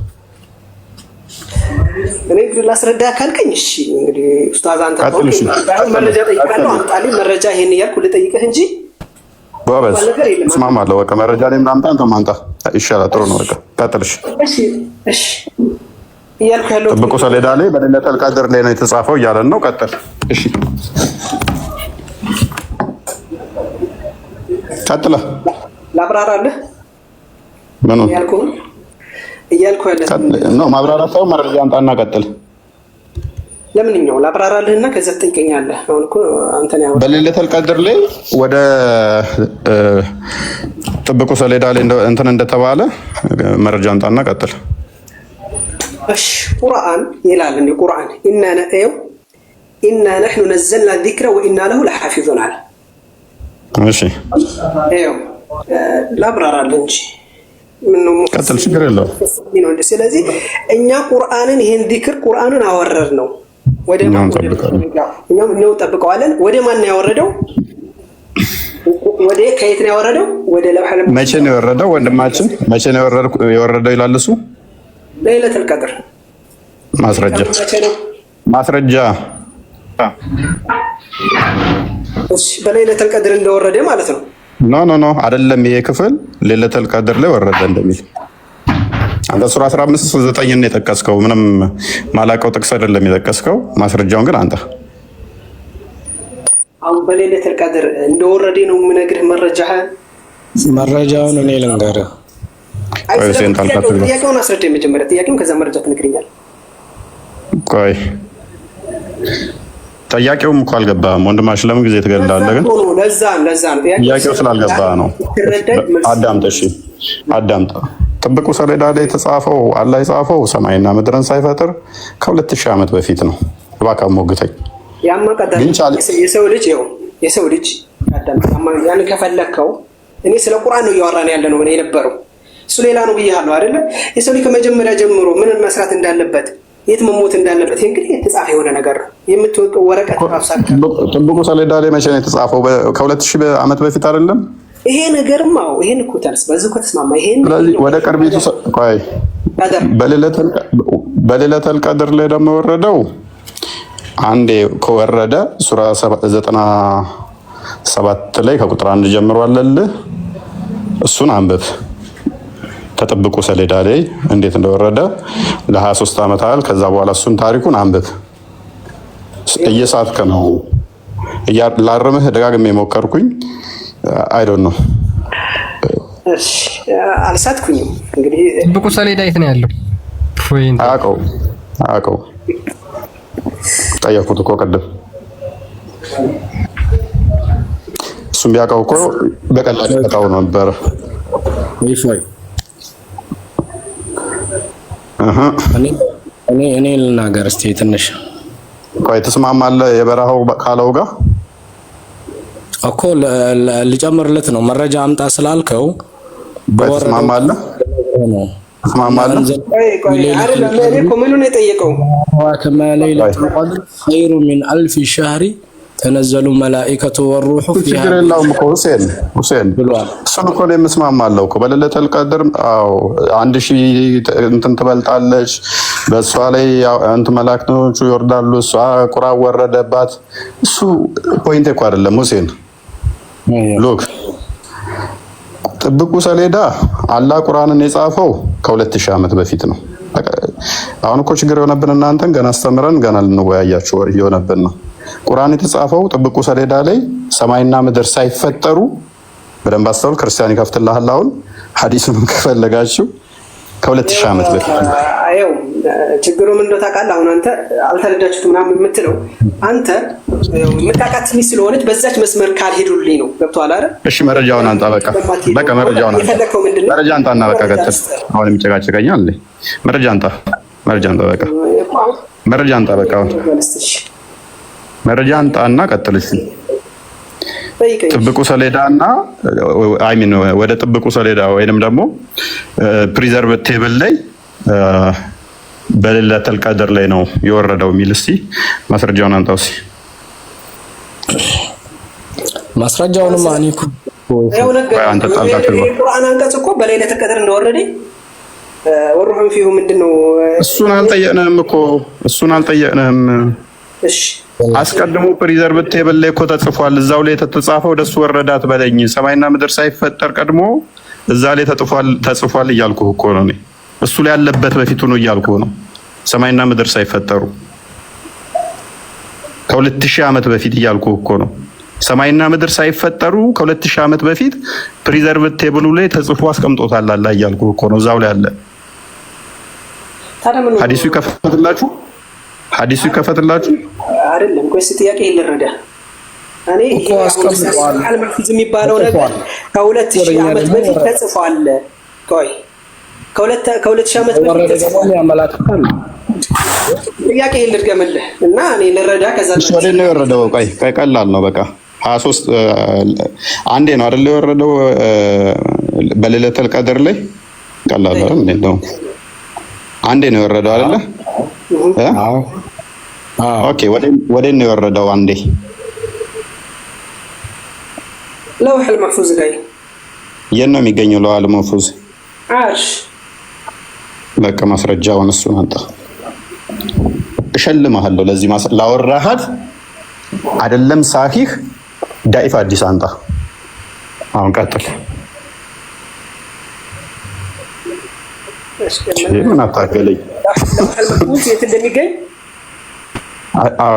እኔ እንግዲህ ላስረዳ ካልከኝ እሺ እንግዲህ ኡስታዝ አንተ መረጃ ጠይቃለሁ አምጣልኝ መረጃ ይሄን እያልኩ ልጠይቅህ እንጂ ጎበዝ እስማማለሁ። በቃ መረጃ ላይ ምናምን አንተ ማንጣ ይሻላል። ጥሩ ነው። በቃ ቀጥልሽ። እሺ እያልኩ ያለው ጥብቁ ሰሌዳ ላይ በሌለተል ቀድር ላይ ነው የተጻፈው እያለን ነው። ቀጥል። እሺ ቀጥላ ላብራራለህ። ምኑ እያልኩ ያለ ነው ማብራራት ሳይሆን መረጃ አምጣና ቀጥል። ለምንኛው ላብራራልህና ከዛ ትጠይቀኛለህ። አሁን እኮ አንተ ነው በሌለተል ቀድር ላይ ወደ ጥብቁ ሰሌዳ ላይ እንትን እንደተባለ መረጃ አምጣና ቀጥል። እሺ ቁርአን ይላል እንዴ? ቁርአን ኢና ነሕኑ ነዘልና ዚክረ ወኢና ለሁ ለሓፊዙን አለ። እሺ ላብራራልህ እንጂ ምነው ቀጥል፣ ችግር የለውም። ስለዚህ እኛ ቁርአንን ይሄን ዚክር ቁርአንን አወረድ ነው ወደ ማን ነው ጠብቀዋለን። ወደ ማን ነው ያወረደው? ወደ ከየት ነው ያወረደው? ወደ ለውሐል መቼ ነው የወረደው? ወንድማችን መቼ ነው የወረደው ይላል እሱ። ለይለቱል ቀድር ማስረጃ እሺ በለይለቱል ቀድር እንደወረደ ማለት ነው። ኖ አይደለም። ይሄ ክፍል ለይለቱል ቀድር ላይ ወረደ እንደሚል አንተ ሱራ 15:9 ነው የጠቀስከው። ምንም ማላቀው ጥቅስ አይደለም የጠቀስከው። ማስረጃውን ግን አንተ አሁን በለይለቱል ቀድር እንደወረደ ነው የምነግርህ። መረጃውን እኔ ልንገርህ። ጥያቄውን አስረዳኝ መጀመሪያ። ጥያቄውን ከዛ መረጃ ትነግረኛለህ። ቆይ ጥያቄውም እኮ አልገባህም ወንድማሽ። ለምን ጊዜ ትገድላለህ? ግን ለዛ ነው ጥያቄው ስላልገባህ ነው። አዳምጥ፣ እሺ አዳምጥ። ጥብቁ ሰሌዳ ላይ የተጻፈው አላህ የጻፈው ሰማይና ምድርን ሳይፈጥር ከ2000 ዓመት በፊት ነው። እባክህ ሞግተኝ። ያማ ቀደም የሰው ልጅ አዳምጥ። ያን ከፈለከው እኔ ስለ ቁርአን ነው እያወራን ያለ ነው የነበረው። እሱ ሌላ ነው ብያለሁ አይደለ? የሰው ልጅ ከመጀመሪያ ጀምሮ ምን መስራት እንዳለበት የት መሞት እንዳለበት እንግዲህ የተጻፈ የሆነ ነገር ነው። የምትወቀው ወረቀት አፍሳክ ጥብቁ ሰሌዳ ላይ መቼ ነው የተጻፈው? ከ2000 ዓመት በፊት አይደለም ይሄ ነገርማ? ይሄን እኮ ተርስ በዚህ እኮ ተስማማ። ይሄን ስለዚህ ወደ ቅርቢቱ ቆይ በሌለቱል ቀድር ላይ ደግሞ ወረደው። አንዴ ከወረደ ሱራ 97 ላይ ከቁጥር 1 ጀምሮ አለልህ። እሱን አንብብ። ከጥብቁ ሰሌዳ ላይ እንዴት እንደወረደ ለ23 ዓመት አለ። ከዛ በኋላ እሱን ታሪኩን አንብብ። እየሳትከ ነው። ላርምህ ደጋግሜ ሞከርኩኝ። አይ ዶንት ኖ። እሺ አልሳትኩኝም። እንግዲህ ጥብቁ ሰሌዳ የት ነው ያለው? አውቀው ጠየኩት እኮ ቅድም። እሱም ቢያውቀው እኮ በቀላሉ ያውቀው ነበር። እኔ ልናገር እስኪ ትንሽ። ቆይ ትስማማለህ? የበረሃው ካለው ጋር እኮ ልጨምርለት ነው። መረጃ አምጣ ስላልከው ትስማማለህ? ምኑን የጠየቀው ለይለቱል ቀድር ኸይሩ ሚን አልፊ ሸህሪ ተነዘሉ መላኢከቱ ወሩሑ ፊሃ። ችግር የለውም እኮ ሁሴን ብሏል። እሱን እኮ ነው የምስማማለሁ እኮ በሌለቱል ቀድር 1000 እንትን ትበልጣለች። በእሷ ላይ እንትን መላእክቶቹ ይወርዳሉ። እሷ ቁርአን ወረደባት። እሱ ፖይንት እኮ አይደለም ሁሴን። ሎክ ጥብቁ ሰሌዳ አላህ ቁርአንን የጻፈው ከ2000 ዓመት በፊት ነው። አሁን እኮ ችግር የሆነብን እናንተን ገና አስተምረን ገና ልንወያያችሁ የሆነብን ነው። ቁርአን የተጻፈው ጥብቁ ሰሌዳ ላይ ሰማይና ምድር ሳይፈጠሩ በደንብ አስተውል። ክርስቲያን ይከፍትልሃል። አሁን ሐዲሱንም ከፈለጋችሁ ከ2000 ዓመት በፊት ነው። አየው ችግሩ ምን እንደው ታውቃለህ። አሁን አንተ አልተረዳችሁት ምናምን የምትለው አንተ የምታውቃት ትንሽ ስለሆነች በዛች መስመር ካልሄዱልኝ ነው። ገብቶሃል አይደል? እሺ መረጃውን አንጣ። በቃ መረጃውን አንጣ። መረጃ አንጣና በቃ ቀጥል። አሁን የሚጨቃጨቀኛል እንዴ? መረጃ አንጣ። በቃ መረጃ አንጣ። በቃ መረጃ አንጣና ቀጥል። እሺ ጥብቁ ሰሌዳና ወደ ጥብቁ ሰሌዳ ወይንም ደግሞ ፕሪዘርቭ ቴብል ላይ በሌለተል ቀድር ላይ ነው የወረደው የሚል እስቲ ማስረጃውን አንጣው። እስቲ ማስረጃውንም አኒኩ አንተ ጣልቃችሁ ቁርአን አንቀጽ እኮ በሌለተል ቀድር እንደወረደ ወሩሁም ፊሁ ምንድነው? እሱን አልጠየቅንህም። እሺ አስቀድሞ ፕሪዘርቭ ቴብል ላይ እኮ ተጽፏል። እዛው ላይ ተጻፈው ወደሱ ወረዳት በለኝ። ሰማይና ምድር ሳይፈጠር ቀድሞ እዛ ላይ ተጽፏል እያልኩህ እኮ ነው። እሱ ላይ ያለበት በፊቱ ነው እያልኩህ ነው። ሰማይና ምድር ሳይፈጠሩ ከ2000 ዓመት በፊት እያልኩህ እኮ ነው። ሰማይና ምድር ሳይፈጠሩ ከ2000 ዓመት በፊት ፕሪዘርቭ ቴብሉ ላይ ተጽፎ አስቀምጦታል አላ እያልኩህ እኮ ነው። እዛው ላይ አለ። ሐዲሱ ይከፈትላችሁ አይደለም። ቆይ ጥያቄ ይልረዳ። እኔ ይሄ አስቀምጧል መፍዝ የሚባለው ነገር ከ2000 ዓመት በፊት ተጽፏል። ቆይ ከ2000 ዓመት በፊት ተጽፏል ያመላክታል። ጥያቄ ይልርገምልህ እና እኔ ልረዳ። ከዛ ወደ ነው የወረደው። ቆይ ቀላል ነው በቃ 23 አንዴ ነው አይደል የወረደው በሌለተል ቀድር ላይ ቀላል ነው። አንዴ ነው የወረደው አይደለ? ኦኬ ወደ ነው የወረደው አንዴ ለውህል መህፉዝ ላይ የት ነው የሚገኘው? ለውህል መህፉዝ አርሽ። በቃ ማስረጃውን እሱን አንጣ እሸልምሃለሁ። ለዚህ ላወራሃት አይደለም ሳሂህ ዳኢፍ አዲስ አንጣ። አሁን ቀጥል። ምን አታገለኝ? ለውህል መህፉዝ የት እንደሚገኝ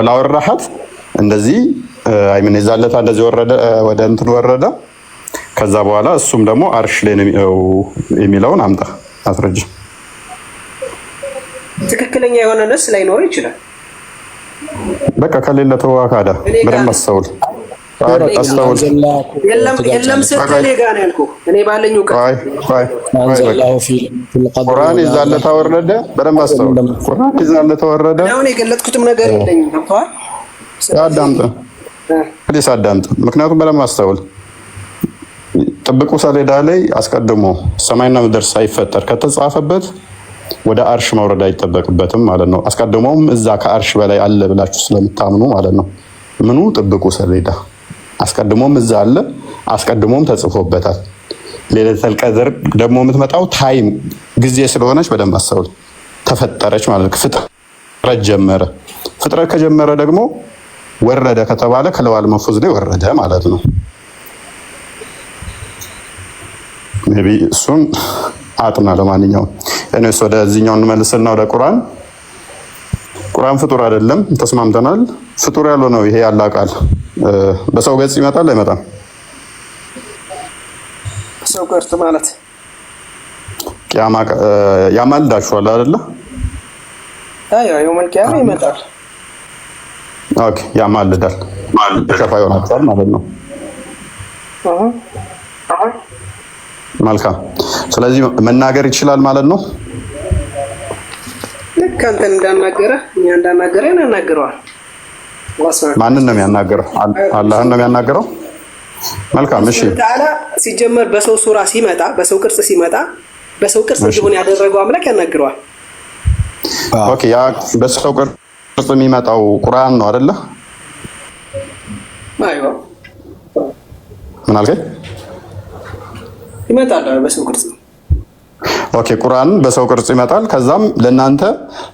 ላወራሃት እንደዚህ አይምን ይዛለታ እንደዚህ ወረደ ወደ እንትን ወረደ። ከዛ በኋላ እሱም ደግሞ አርሽ ላይ ነው የሚለውን አምጣ አስረጅ። ትክክለኛ የሆነ ነስ ላይኖር ይችላል። በቃ ከሌለ ተዋካዳ በደንብ አስተውል። የለም ስትል ጋር ነው ያልኩህ። እኔ ባለኝ እውቀት ቁርአን ይዛለታ ወረደ። በደንብ አስተውል። ቁርአን ይዛለታ ወረደ። አሁን የገለጥኩትም ነገር የለኝም። ገብቶሃል? አዳምጥ። ምክንያቱም በደንብ አስተውል። ጥብቁ ሰሌዳ ላይ አስቀድሞ ሰማይና ምድር ሳይፈጠር ከተጻፈበት ወደ አርሽ መውረድ አይጠበቅበትም ማለት ነው። አስቀድሞም እዛ ከአርሽ በላይ አለ ብላችሁ ስለምታምኑ ማለት ነው። ምኑ ጥብቁ ሰሌዳ አስቀድሞም እዛ አለ፣ አስቀድሞም ተጽፎበታል። ሌለተል ቀድር ደግሞ የምትመጣው ታይም ጊዜ ስለሆነች በደንብ አስተውል። ተፈጠረች ማለት ነው። ፍጥረት ጀመረ። ፍጥረት ከጀመረ ደግሞ ወረደ ከተባለ ከለዋል መህፉዝ ላይ ወረደ ማለት ነው። ሜቢ እሱን አጥና። ለማንኛውም እኔስ ወደዚህኛው እንመልስና ወደ ቁርአን ፍጡር አይደለም ተስማምተናል። ፍጡር ያልሆነው ይሄ ያለ ቃል በሰው ገጽ ይመጣል አይመጣም? በሰው ገጽ ማለት ቂያማ ያማልዳችኋል አይደለ? አዎ የውመል ቂያማ ይመጣል። ኦኬ ያማልዳል። ከፋ ይሆናል ማለት ነው። መልካም። ስለዚህ መናገር ይችላል ማለት ነው። ልክ አንተ እንዳናገረ እኛ እንዳናገረ ያናግረዋል። ማንን ነው የሚያናገረው? አላህን ነው የሚያናገረው። መልካም እሺ። ተዓላ ሲጀመር በሰው ሱራ ሲመጣ በሰው ቅርጽ ሲመጣ በሰው ቅርጽ እንዲሆን ያደረገው አምላክ ያናግረዋል። ኦኬ ያ በሰው ቅርጽ የሚመጣው ቁርአን ነው አይደለ? አይዋ ምን አልከኝ? ይመጣል በሰው ቅርጽ። ኦኬ ቁርአን በሰው ቅርጽ ይመጣል። ከዛም ለእናንተ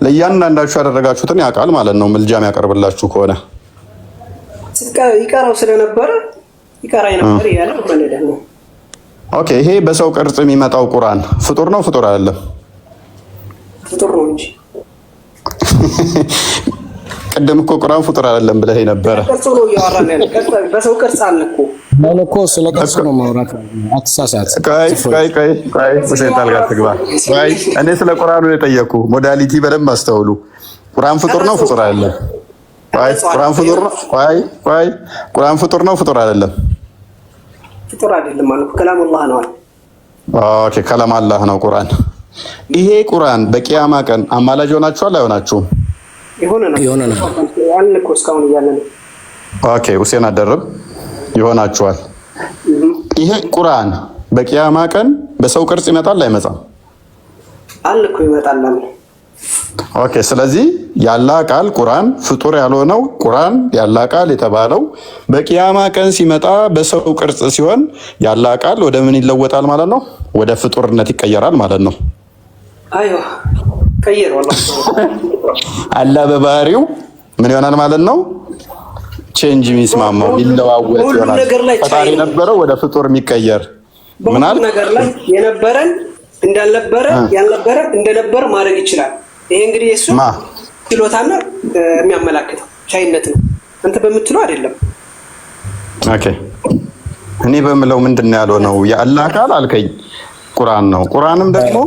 ለእያንዳንዳችሁ ያደረጋችሁትን ያውቃል ማለት ነው። ምልጃም ያቀርብላችሁ ከሆነ ይቀራው ስለነበረ ይቀራ ነበር ያለው ማለት ነው። ኦኬ ይሄ በሰው ቅርጽ የሚመጣው ቁርአን ፍጡር ነው ፍጡር አይደለም? ፍጡር ነው እንጂ ቅድም እኮ ቁርአን ፍጡር አይደለም ብለህ ነበረ። ቅርጹ ነው እያወራን ያለ በሰው ቅርጽ አለ እኮ እኮ ስለ ቅርጽ ነው ማውራት። አትሳሳት። ቆይ ወሰንታል ጋር ትግባ። ቆይ እኔ ስለ ቁርአኑ ነው የጠየኩ። ሞዳሊቲ በደንብ አስተውሉ። ቁርአን ፍጡር ነው ፍጡር አይደለም? ቆይ ቁርአን ፍጡር ነው። ቆይ ቁርአን ፍጡር ነው ፍጡር አይደለም? ፍጡር አይደለም ማለት ከላሙላህ ነው። ኦኬ ከላም አላህ ነው ቁርአን። ይሄ ቁርአን በቂያማ ቀን አማላጅ ሆናችኋል አይሆናችሁም? ይሆነ ነው አለ እኮ እስካሁን እያለ ነው። ኦኬ ሁሴን አደረብ ይሆናችኋል። ይሄ ቁርአን በቂያማ ቀን በሰው ቅርጽ ይመጣል አይመጣም? አለ እኮ ይመጣል። ኦኬ። ስለዚህ የአላህ ቃል ቁርአን ፍጡር ያልሆነው ቁርአን የአላህ ቃል የተባለው በቂያማ ቀን ሲመጣ በሰው ቅርጽ ሲሆን የአላህ ቃል ወደ ምን ይለወጣል ማለት ነው? ወደ ፍጡርነት ይቀየራል ማለት ነው። አይዋ ቀየር والله አላህ በባህሪው ምን ይሆናል ማለት ነው? ቼንጅ የሚስማማው ይለዋወጥ ይሆናል። ፈጣሪ ነበረው ወደ ፍጡር የሚቀየር ምናል ነገር ላይ የነበረን እንዳልነበረ ያልነበረ እንደነበረ ማድረግ ይችላል። ይሄ እንግዲህ እሱ ችሎታና የሚያመላክተው ቻይነት ነው። አንተ በምትለው አይደለም። ኦኬ እኔ በምለው ምንድነው ያለው ነው የአላህ ቃል አልከኝ ቁርአን ነው። ቁርአንም ደግሞ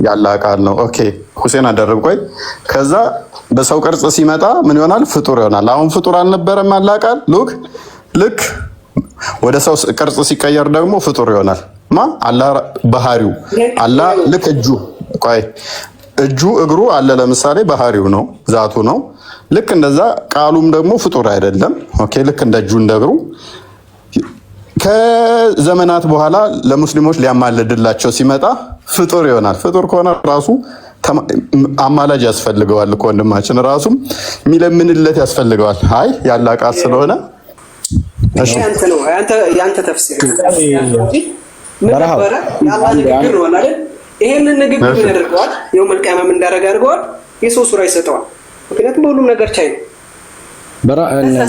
የአላህ ቃል ነው። ኦኬ ሁሴን አደረብ ቆይ ከዛ በሰው ቅርጽ ሲመጣ ምን ይሆናል? ፍጡር ይሆናል። አሁን ፍጡር አልነበረም አላህ ቃል ልክ ወደ ሰው ቅርጽ ሲቀየር ደግሞ ፍጡር ይሆናል። አላህ ባህሪው አላህ ልክ እጁ እግሩ አለ ለምሳሌ ባህሪው ነው ዛቱ ነው። ልክ እንደዛ ቃሉም ደግሞ ፍጡር አይደለም። ኦኬ ልክ እንደ እጁ እንደ እግሩ ከዘመናት በኋላ ለሙስሊሞች ሊያማልድላቸው ሲመጣ ፍጡር ይሆናል። ፍጡር ከሆነ ራሱ አማላጅ ያስፈልገዋል እኮ ወንድማችን ራሱም የሚለምንለት ያስፈልገዋል። አይ ያላህ ቃል ስለሆነ እሺ አንተ ነው ያንተ ተፍሲር ምን ነበር ያላህ ንግግር ነው አይደል? ይሄንን ንግግር ያደርገዋል የውመል ቂያማ ምን እንዳደረገ አድርገዋል። የሰው ሱራ ይሰጠዋል። ምክንያቱም በሁሉም ነገር ቻይ ነው።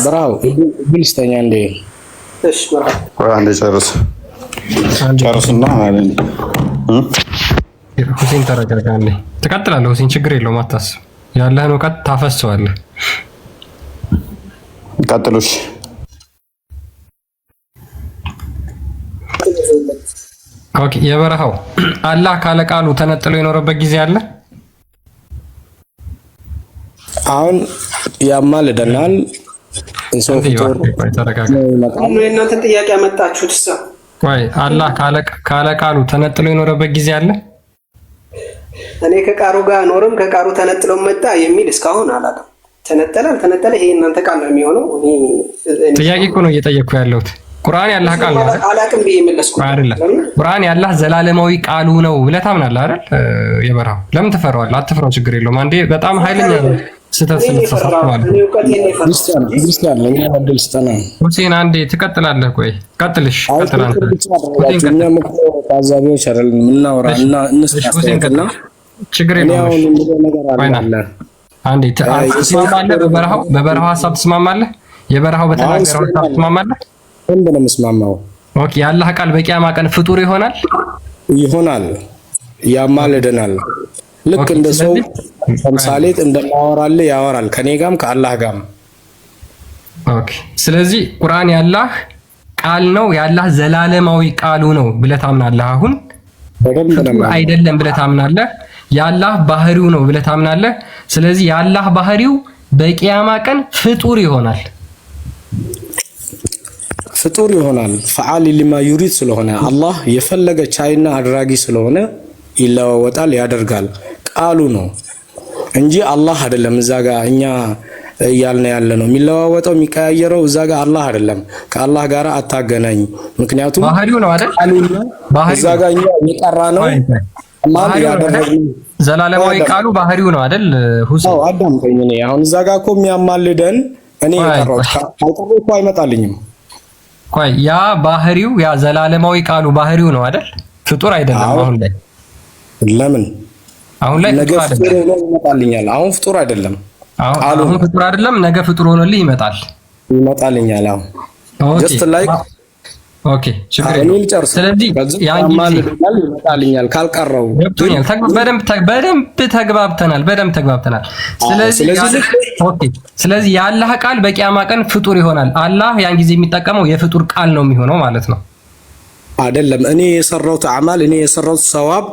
በራው ብልስተኛ እንደ እሺ በራው አንዴ ጨርስና ማለት ሁሴን ተረጋጋለህ። ትቀጥላለህ ሁሴን ችግር የለውም አታስብ። ያለህን እውቀት ታፈሰዋለህ። ቀጥሉሽ ኦኬ የበረሃው አላህ ካለ ቃሉ ተነጥሎ የኖረበት ጊዜ አለ። አሁን ያማልደናል ሰው ፍጡር እናንተ ጥያቄ አመጣችሁት እሳ ቆይ አላህ ካለ ቃሉ ተነጥሎ የኖረበት ጊዜ አለ። እኔ ከቃሩ ጋር ኖርም ከቃሩ ተነጥሎ መጣ የሚል እስካሁን አላውቅም። ተነጠለ ይሄ እናንተ ቃል ነው የሚሆነው። ጥያቄ እኮ ነው እየጠየቅኩ ያለሁት። ቁርአን ያላህ ቃል ነው አላውቅም ብዬ መለስኩ አይደል? ቁርአን ያላህ ዘላለማዊ ቃሉ ነው ብለህ ታምናለህ አይደል? የበረሃው ለምን ትፈራዋለህ? አትፍራው፣ ችግር የለውም። አንዴ በጣም ኃይለኛ ስህተት ስለተሳሳተዋል ክርስቲያን ለኛ ወደል ስጠና ሁሴን አንዴ ትቀጥላለህ። ቆይ ቀጥልሽ ቀጥላንተ እኛም እኮ ታዛቢዎች አይደለም እናወራና እንስታስተና ችግር የለውም። አንዴ ትስማማለህ? በበረሃው ሀሳብ ትስማማለህ? የበረሃው በተናገረው ሀሳብ ትስማማለህ? እንደምን መስማማው? ኦኬ የአላህ ቃል በቂያማ ቀን ፍጡር ይሆናል ያማልደናል። ልክ እንደ ሰው ተምሳሌት እንደማወራል ያወራል ከኔ ጋርም ከአላህ ጋርም። ኦኬ ስለዚህ ቁርአን ያላህ ቃል ነው ያላህ ዘላለማዊ ቃሉ ነው ብለህ ታምናለህ። አሁን አይደለም ብለህ ታምናለህ። ያላህ ባህሪው ነው ብለህ ታምናለህ። ስለዚህ ያላህ ባህሪው በቂያማ ቀን ፍጡር ይሆናል። ፍጡር ይሆናል ፈዓል ሊማ ዩሪድ ስለሆነ አላህ የፈለገ ቻይና አድራጊ ስለሆነ ይለዋወጣል ያደርጋል። ቃሉ ነው እንጂ አላህ አይደለም። እዛ ጋር እኛ እያልን ያለ ነው የሚለዋወጠው የሚቀያየረው እዛ ጋር አላህ አይደለም። ከአላህ ጋር አታገናኝ። ምክንያቱም ባህሪው ነው አይደል? እዛ ጋር እኛ የቀራ ነው ማን ያደረገው ዘላለማዊ ቃሉ ባህሪው ነው አይደል? ሁሴን አዳምጠኝ። እኔ አሁን እዛ ጋር እኮ የሚያማልደን እኔ የቀረው ካልቀረው እኮ አይመጣልኝም። ቆይ ያ ባህሪው ያ ዘላለማዊ ቃሉ ባህሪው ነው አይደል? ፍጡር አይደለም። አሁን ላይ ለምን አሁን ላይ ነገ ፍጡር ሆኖ ይመጣልኛል። አሁን ፍጡር አይደለም። አሁን ፍጡር አይደለም፣ ነገ ፍጡር ሆኖልህ ይመጣልኛል። አሁን ጀስት ላይክ ኦኬ ችግር የለውም። ስለዚህ ያን ጊዜ ይመጣልኛል ካልቀረው በደንብ ተግባብተናል። ስለዚህ የአላህ ቃል በቂያማ ቀን ፍጡር ይሆናል። አላህ ያን ጊዜ የሚጠቀመው የፍጡር ቃል ነው የሚሆነው ማለት ነው አይደለም? እኔ የሰራሁት አማል እኔ የሰራሁት ሰዋብ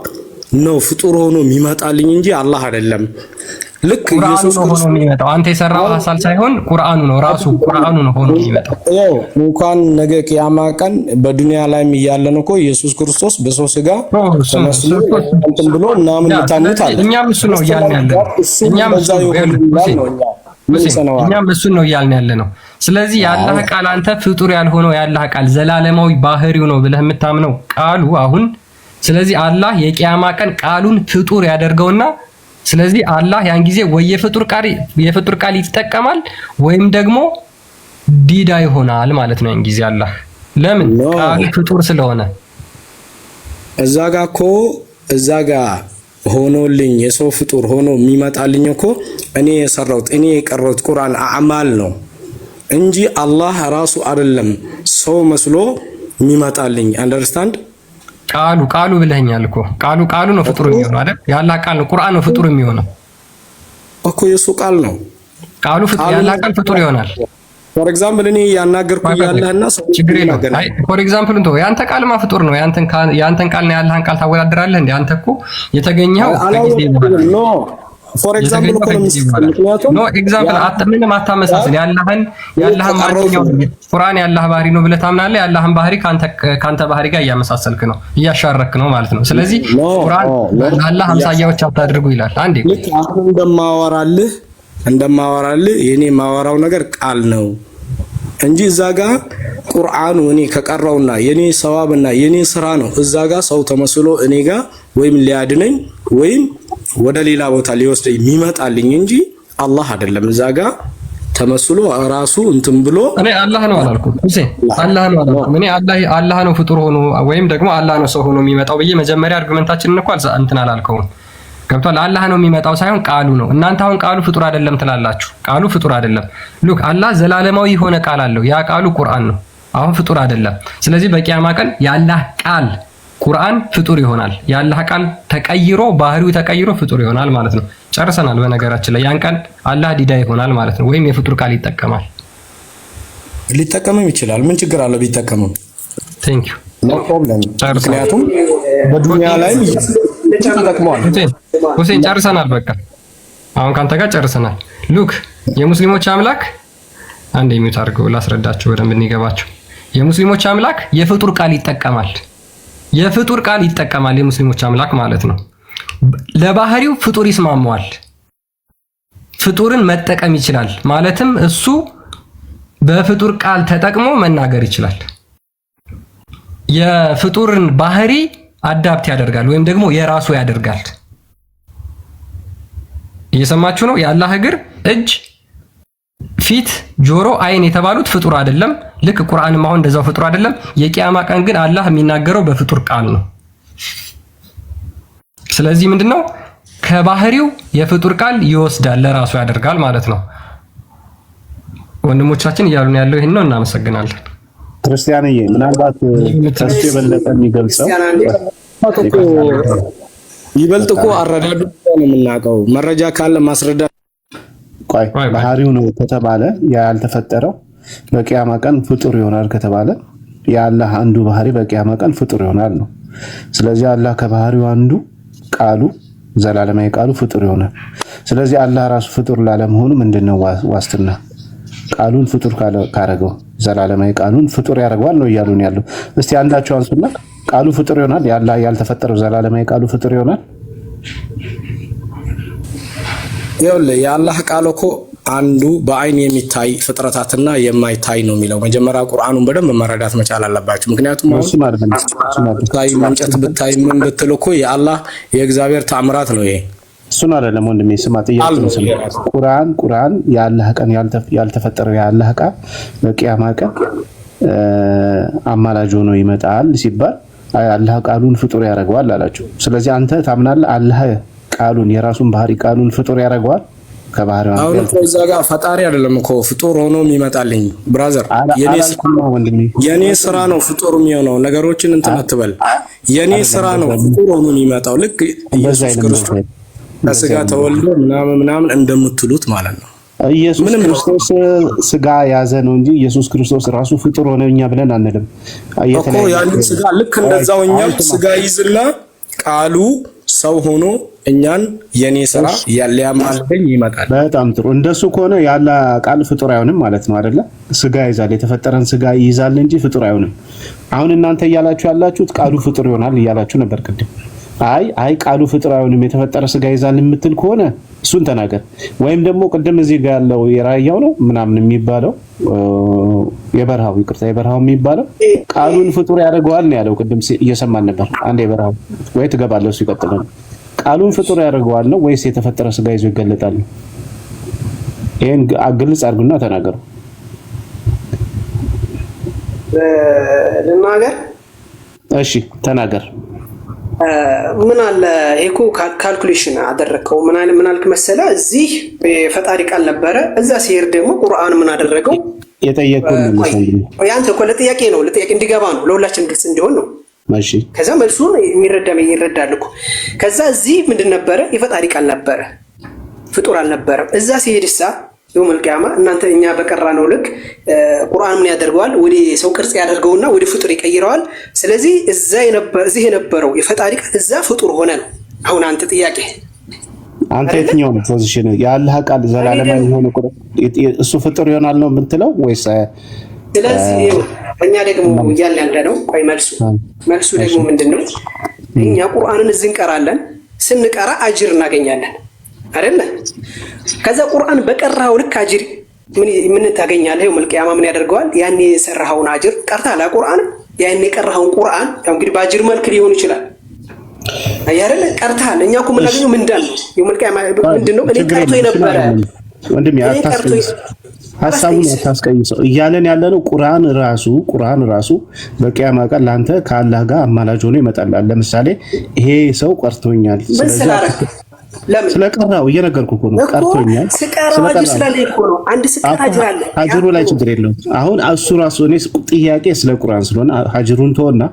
ነው ፍጡር ሆኖ የሚመጣልኝ እንጂ አላህ አይደለም። ልክ ኢየሱስ ክርስቶስ ነው የሚመጣው። አንተ የሰራው ሐሳብ ሳይሆን ቁርአኑ ነው ራሱ ቁርአኑ ነው ሆኖ የሚመጣው። ያው እንኳን ነገ ቂያማ ቀን በዱንያ ላይም እያለን እኮ ኢየሱስ ክርስቶስ በሰው ስጋ ተመስሎ እንትን ብሎ ምናምን ታምኑታል። እኛም እሱ ነው እያልን ያለ ነው። ስለዚህ የአላህ ቃል አንተ ፍጡር ያልሆነው የአላህ ቃል ዘላለማዊ ባህሪው ነው ብለህ የምታምነው ቃሉ አሁን። ስለዚህ አላህ የቂያማ ቀን ቃሉን ፍጡር ያደርገውና ስለዚህ አላህ ያን ጊዜ ወይ የፍጡር ቃል ይጠቀማል ወይም ደግሞ ዲዳ ይሆናል ማለት ነው። ያን ጊዜ አላህ ለምን ቃል ፍጡር ስለሆነ እዛ ጋ ሆኖልኝ የሰው ፍጡር ሆኖ የሚመጣልኝ እኮ እኔ የቀረውት ቁርአን አዕማል ነው እንጂ አላህ ራሱ አይደለም ሰው መስሎ የሚመጣልኝ። አንደርስታንድ ቃሉ ብለኛል እኮ ቃሉ ነው ፍጡር የሚሆነው አይደል? የአላህ ቃል ነው ቁርአን ነው ፍጡር የሚሆነው እኮ የሱ ቃል ነው። የአላህ ቃል ፍጡር ይሆናል። ፎር ኤግዛምፕል እኔ ያናገርኩ ያለህና ሰው ችግር የለውም። አይ ፎር ኤግዛምፕል እንቶ ያንተ ቃልማ ፍጡር ነው። ያንተን ቃል ነው ያለህን ቃል ታወዳድራለህ እንዴ? አንተ እኮ የተገኘው ከጊዜ በኋላ ኖ ፎር ኤግዛምፕል ኖ ኤግዛምፕል ምንም አታመሳስል። ያለህን ማንኛው ቁርአን ያለህ ባህሪ ነው ብለህ ታምናለህ። ያለህን ባህሪ ካንተ ባህሪ ጋር እያመሳሰልክ ነው፣ እያሻረክ ነው ማለት ነው። ስለዚህ ቁርአን አላህ አምሳያዎች አታድርጉ ይላል። አንዴ ልክ አሁን እንደማወራልህ የኔ ማወራው ነገር ቃል ነው እንጂ እዛ ጋር ቁርአኑ እኔ ከቀራውና የኔ ሰዋብና የኔ ስራ ነው እዛ ጋር ሰው ተመስሎ እኔ ጋር ወይም ሊያድነኝ ወይም ወደ ሌላ ቦታ ሊወስደኝ የሚመጣልኝ እንጂ አላህ አይደለም። እዛ ጋር ተመስሎ ራሱ እንትን ብሎ እኔ አላህ ነው አላልኩም። አላህ ነው አላልኩም። እኔ አላህ ነው ፍጡር ሆኖ ወይም ደግሞ አላህ ነው ሰው ሆኖ የሚመጣው ብዬ መጀመሪያ አርጉመንታችንን እንኳን እንትን አላልከውም። ገብቷል? አላህ ነው የሚመጣው ሳይሆን ቃሉ ነው። እናንተ አሁን ቃሉ ፍጡር አይደለም ትላላችሁ። ቃሉ ፍጡር አይደለም። ሉክ አላህ ዘላለማዊ የሆነ ቃል አለው። ያ ቃሉ ቁርአን ነው። አሁን ፍጡር አይደለም። ስለዚህ በቂያማ ቀን የአላህ ቃል ቁርአን ፍጡር ይሆናል። የአላህ ቃል ተቀይሮ ባህሪው ተቀይሮ ፍጡር ይሆናል ማለት ነው። ጨርሰናል። በነገራችን ላይ ያን ቀን አላህ ዲዳ ይሆናል ማለት ነው። ወይም የፍጡር ቃል ይጠቀማል። ሊጠቀምም ይችላል። ምን ችግር አለው ቢጠቀምም? ቴንክ ዩ ኖ ፕሮብለም። ምክንያቱም በዱንያ ላይ ተጠቅመዋል። ሁሴን ጨርሰናል። በቃ አሁን ካንተ ጋር ጨርሰናል። ሉክ የሙስሊሞች አምላክ አንድ የሚዩት አድርገው ላስረዳቸው በደንብ እንዲገባቸው። የሙስሊሞች አምላክ የፍጡር ቃል ይጠቀማል። የሙስሊሞች አምላክ ማለት ነው። ለባህሪው ፍጡር ይስማማዋል። ፍጡርን መጠቀም ይችላል። ማለትም እሱ በፍጡር ቃል ተጠቅሞ መናገር ይችላል። የፍጡርን ባህሪ አዳፕት ያደርጋል ወይም ደግሞ የራሱ ያደርጋል። እየሰማችሁ ነው? የአላህ እግር፣ እጅ፣ ፊት፣ ጆሮ፣ አይን የተባሉት ፍጡር አይደለም። ልክ ቁርአንም አሁን እንደዛው ፍጡር አይደለም። የቂያማ ቀን ግን አላህ የሚናገረው በፍጡር ቃል ነው። ስለዚህ ምንድነው ከባህሪው የፍጡር ቃል ይወስዳል፣ ለራሱ ያደርጋል ማለት ነው። ወንድሞቻችን እያሉን ያለው ይሄን ነው። እናመሰግናለን። ክርስቲያንዬ ምናልባት ከሱ የበለጠ የሚገልጸው ይበልጥ እኮ አረዳዱ ነው የምናውቀው። መረጃ ካለ ማስረዳት ቆይ ባህሪው ነው ከተባለ ያልተፈጠረው በቂያማ ቀን ፍጡር ይሆናል ከተባለ የአላህ አንዱ ባህሪ በቂያማ ቀን ፍጡር ይሆናል ነው። ስለዚህ አላህ ከባህሪው አንዱ ቃሉ ዘላለማዊ ቃሉ ፍጡር ይሆናል። ስለዚህ አላህ ራሱ ፍጡር ላለመሆኑ ምንድነው ዋስትና? ቃሉን ፍጡር ካረገው ዘላለማዊ ቃሉን ፍጡር ያደርገዋል ነው እያሉን ያለው። እስቲ አንዳቸው አንሱና ቃሉ ፍጡር ይሆናል፣ ያላህ ያልተፈጠረው ዘላለማዊ ቃሉ ፍጡር ይሆናል። ይኸውልህ የአላህ ቃል እኮ አንዱ በአይን የሚታይ ፍጥረታትና የማይታይ ነው የሚለው። መጀመሪያ ቁርአኑን በደንብ መረዳት መቻል አለባችሁ። ምክንያቱም እንጨት ብታይ ምን ብትል እኮ የአላህ የእግዚአብሔር ተአምራት ነው ይሄ። እሱን አይደለም ወንድሜ ስማ፣ ጥያቄ ነው። ቁርአን የአላህ ቀን ያልተፈጠረው የአላህ ቃል በቂያማ ቀን አማላጅ ሆኖ ይመጣል ሲባል አላህ ቃሉን ፍጡር ያደርገዋል አላችሁ። ስለዚህ አንተ ታምናለህ አላህ ቃሉን የራሱን ባህሪ ቃሉን ፍጡር ያደርገዋል? ከባህሪው አሁን እዛ ጋር ፈጣሪ አይደለም እኮ ፍጡር ሆኖ የሚመጣልኝ ብራዘር። የኔ ስራ ነው ፍጡር የሚሆነው። ነገሮችን እንትን አትበል። የኔ ስራ ነው ፍጡር ሆኖ የሚመጣው። ልክ ኢየሱስ ክርስቶስ ከስጋ ተወልዶ ምናምን እንደምትሉት ማለት ነው። ኢየሱስ ክርስቶስ ስጋ ያዘ ነው እንጂ ኢየሱስ ክርስቶስ ራሱ ፍጡር ሆነ እኛ ብለን አንልም እኮ። ያንን ስጋ ልክ እንደዛው እኛም ስጋ ይዝና ቃሉ ሰው ሆኖ እኛን የኔ ስራ ሊያማልደኝ ይመጣል። በጣም ጥሩ። እንደሱ ከሆነ ያለ ቃል ፍጡር አይሆንም ማለት ነው አይደለ? ስጋ ይዛል፣ የተፈጠረን ስጋ ይይዛል እንጂ ፍጡር አይሆንም። አሁን እናንተ እያላችሁ ያላችሁት ቃሉ ፍጡር ይሆናል እያላችሁ ነበር ቅድም። አይ ቃሉ ፍጡር አይሆንም የተፈጠረ ስጋ ይዛል የምትል ከሆነ እሱን ተናገር። ወይም ደግሞ ቅድም እዚህ ጋር ያለው የራያው ነው ምናምን የሚባለው የበረሃው የሚባለው ቃሉን ፍጡር ያደርገዋል ነው ያለው። ቅድም እየሰማን ነበር። አንዴ የበረሃው ወይ ትገባለህ እሱ ይቀጥላል። ቃሉን ፍጡር ያደርገዋል ነው ወይስ የተፈጠረ ስጋ ይዞ ይገለጣል? ይሄን ግልጽ አድርጉና ተናገሩ። ልናገር? እሺ ተናገር። ምን አለ እኮ ካልኩሌሽን አደረከው። ምን አልክ መሰለ? እዚህ ፈጣሪ ቃል ነበረ፣ እዛ ሲሄድ ደግሞ ቁርአን ምን አደረገው? የጠየቁን ያንተ እኮ ለጥያቄ ነው፣ ለጥያቄ እንዲገባ ነው፣ ለሁላችን ግልጽ እንዲሆን ነው። እሺ ከዛ መልሱን ይረዳል እኮ። ከዛ እዚህ ምንድን ነበረ? የፈጣሪ ቃል ነበረ፣ ፍጡር አልነበረም። እዛ ሲሄድሳ የውመል ቂያማ እናንተ እኛ በቀራ ነው ልክ ቁርአን ምን ያደርገዋል? ወደ ሰው ቅርጽ ያደርገውና ወደ ፍጡር ይቀይረዋል። ስለዚህ እዚህ የነበረው የፈጣሪ ቃል እዛ ፍጡር ሆነ ነው። አሁን አንተ ጥያቄ አንተ የትኛው ነው ፖዚሽን? የአላህ ቃል ዘላለማዊ የሆነ እሱ ፍጡር ይሆናል ነው የምትለው ወይስ? ስለዚህ እኛ ደግሞ እያልን ያለ ነው። ቆይ መልሱ ደግሞ ምንድን ነው? እኛ ቁርአንን እዚህ እንቀራለን። ስንቀራ አጅር እናገኛለን አይደለ? ከዛ ቁርአን በቀራው ልክ አጅር ምን ታገኛለህ? የውመል ቂያማ ምን ያደርገዋል? ያኔ የሰራኸውን አጅር ቀርታላ ቁርአን ያኔ የቀራኸውን ቁርአን ያው እንግዲህ በአጅር መልክ ሊሆን ይችላል። አይደለ? ቀርታል። እኛ እኮ የምናገኘው ምንዳን ነው? የውመል ቂያማ ምንድነው? እኔ ቀርቶ የነበረ ወንድም ሀሳቡን ያታስቀይሰው እያለን ያለነው ቁርአን ራሱ በቂያማ ቀን ለአንተ ከአላህ ጋር አማላጅ ሆኖ ይመጣል። ለምሳሌ ይሄ ሰው ቀርቶኛል ስለቀራው እየነገርኩ እኮ ነው። ቀርቶኛል ሀጅሩ ላይ ችግር የለውም። አሁን እሱ ራሱ እኔ ጥያቄ ስለ ቁርአን ስለሆነ ሀጅሩን ተወና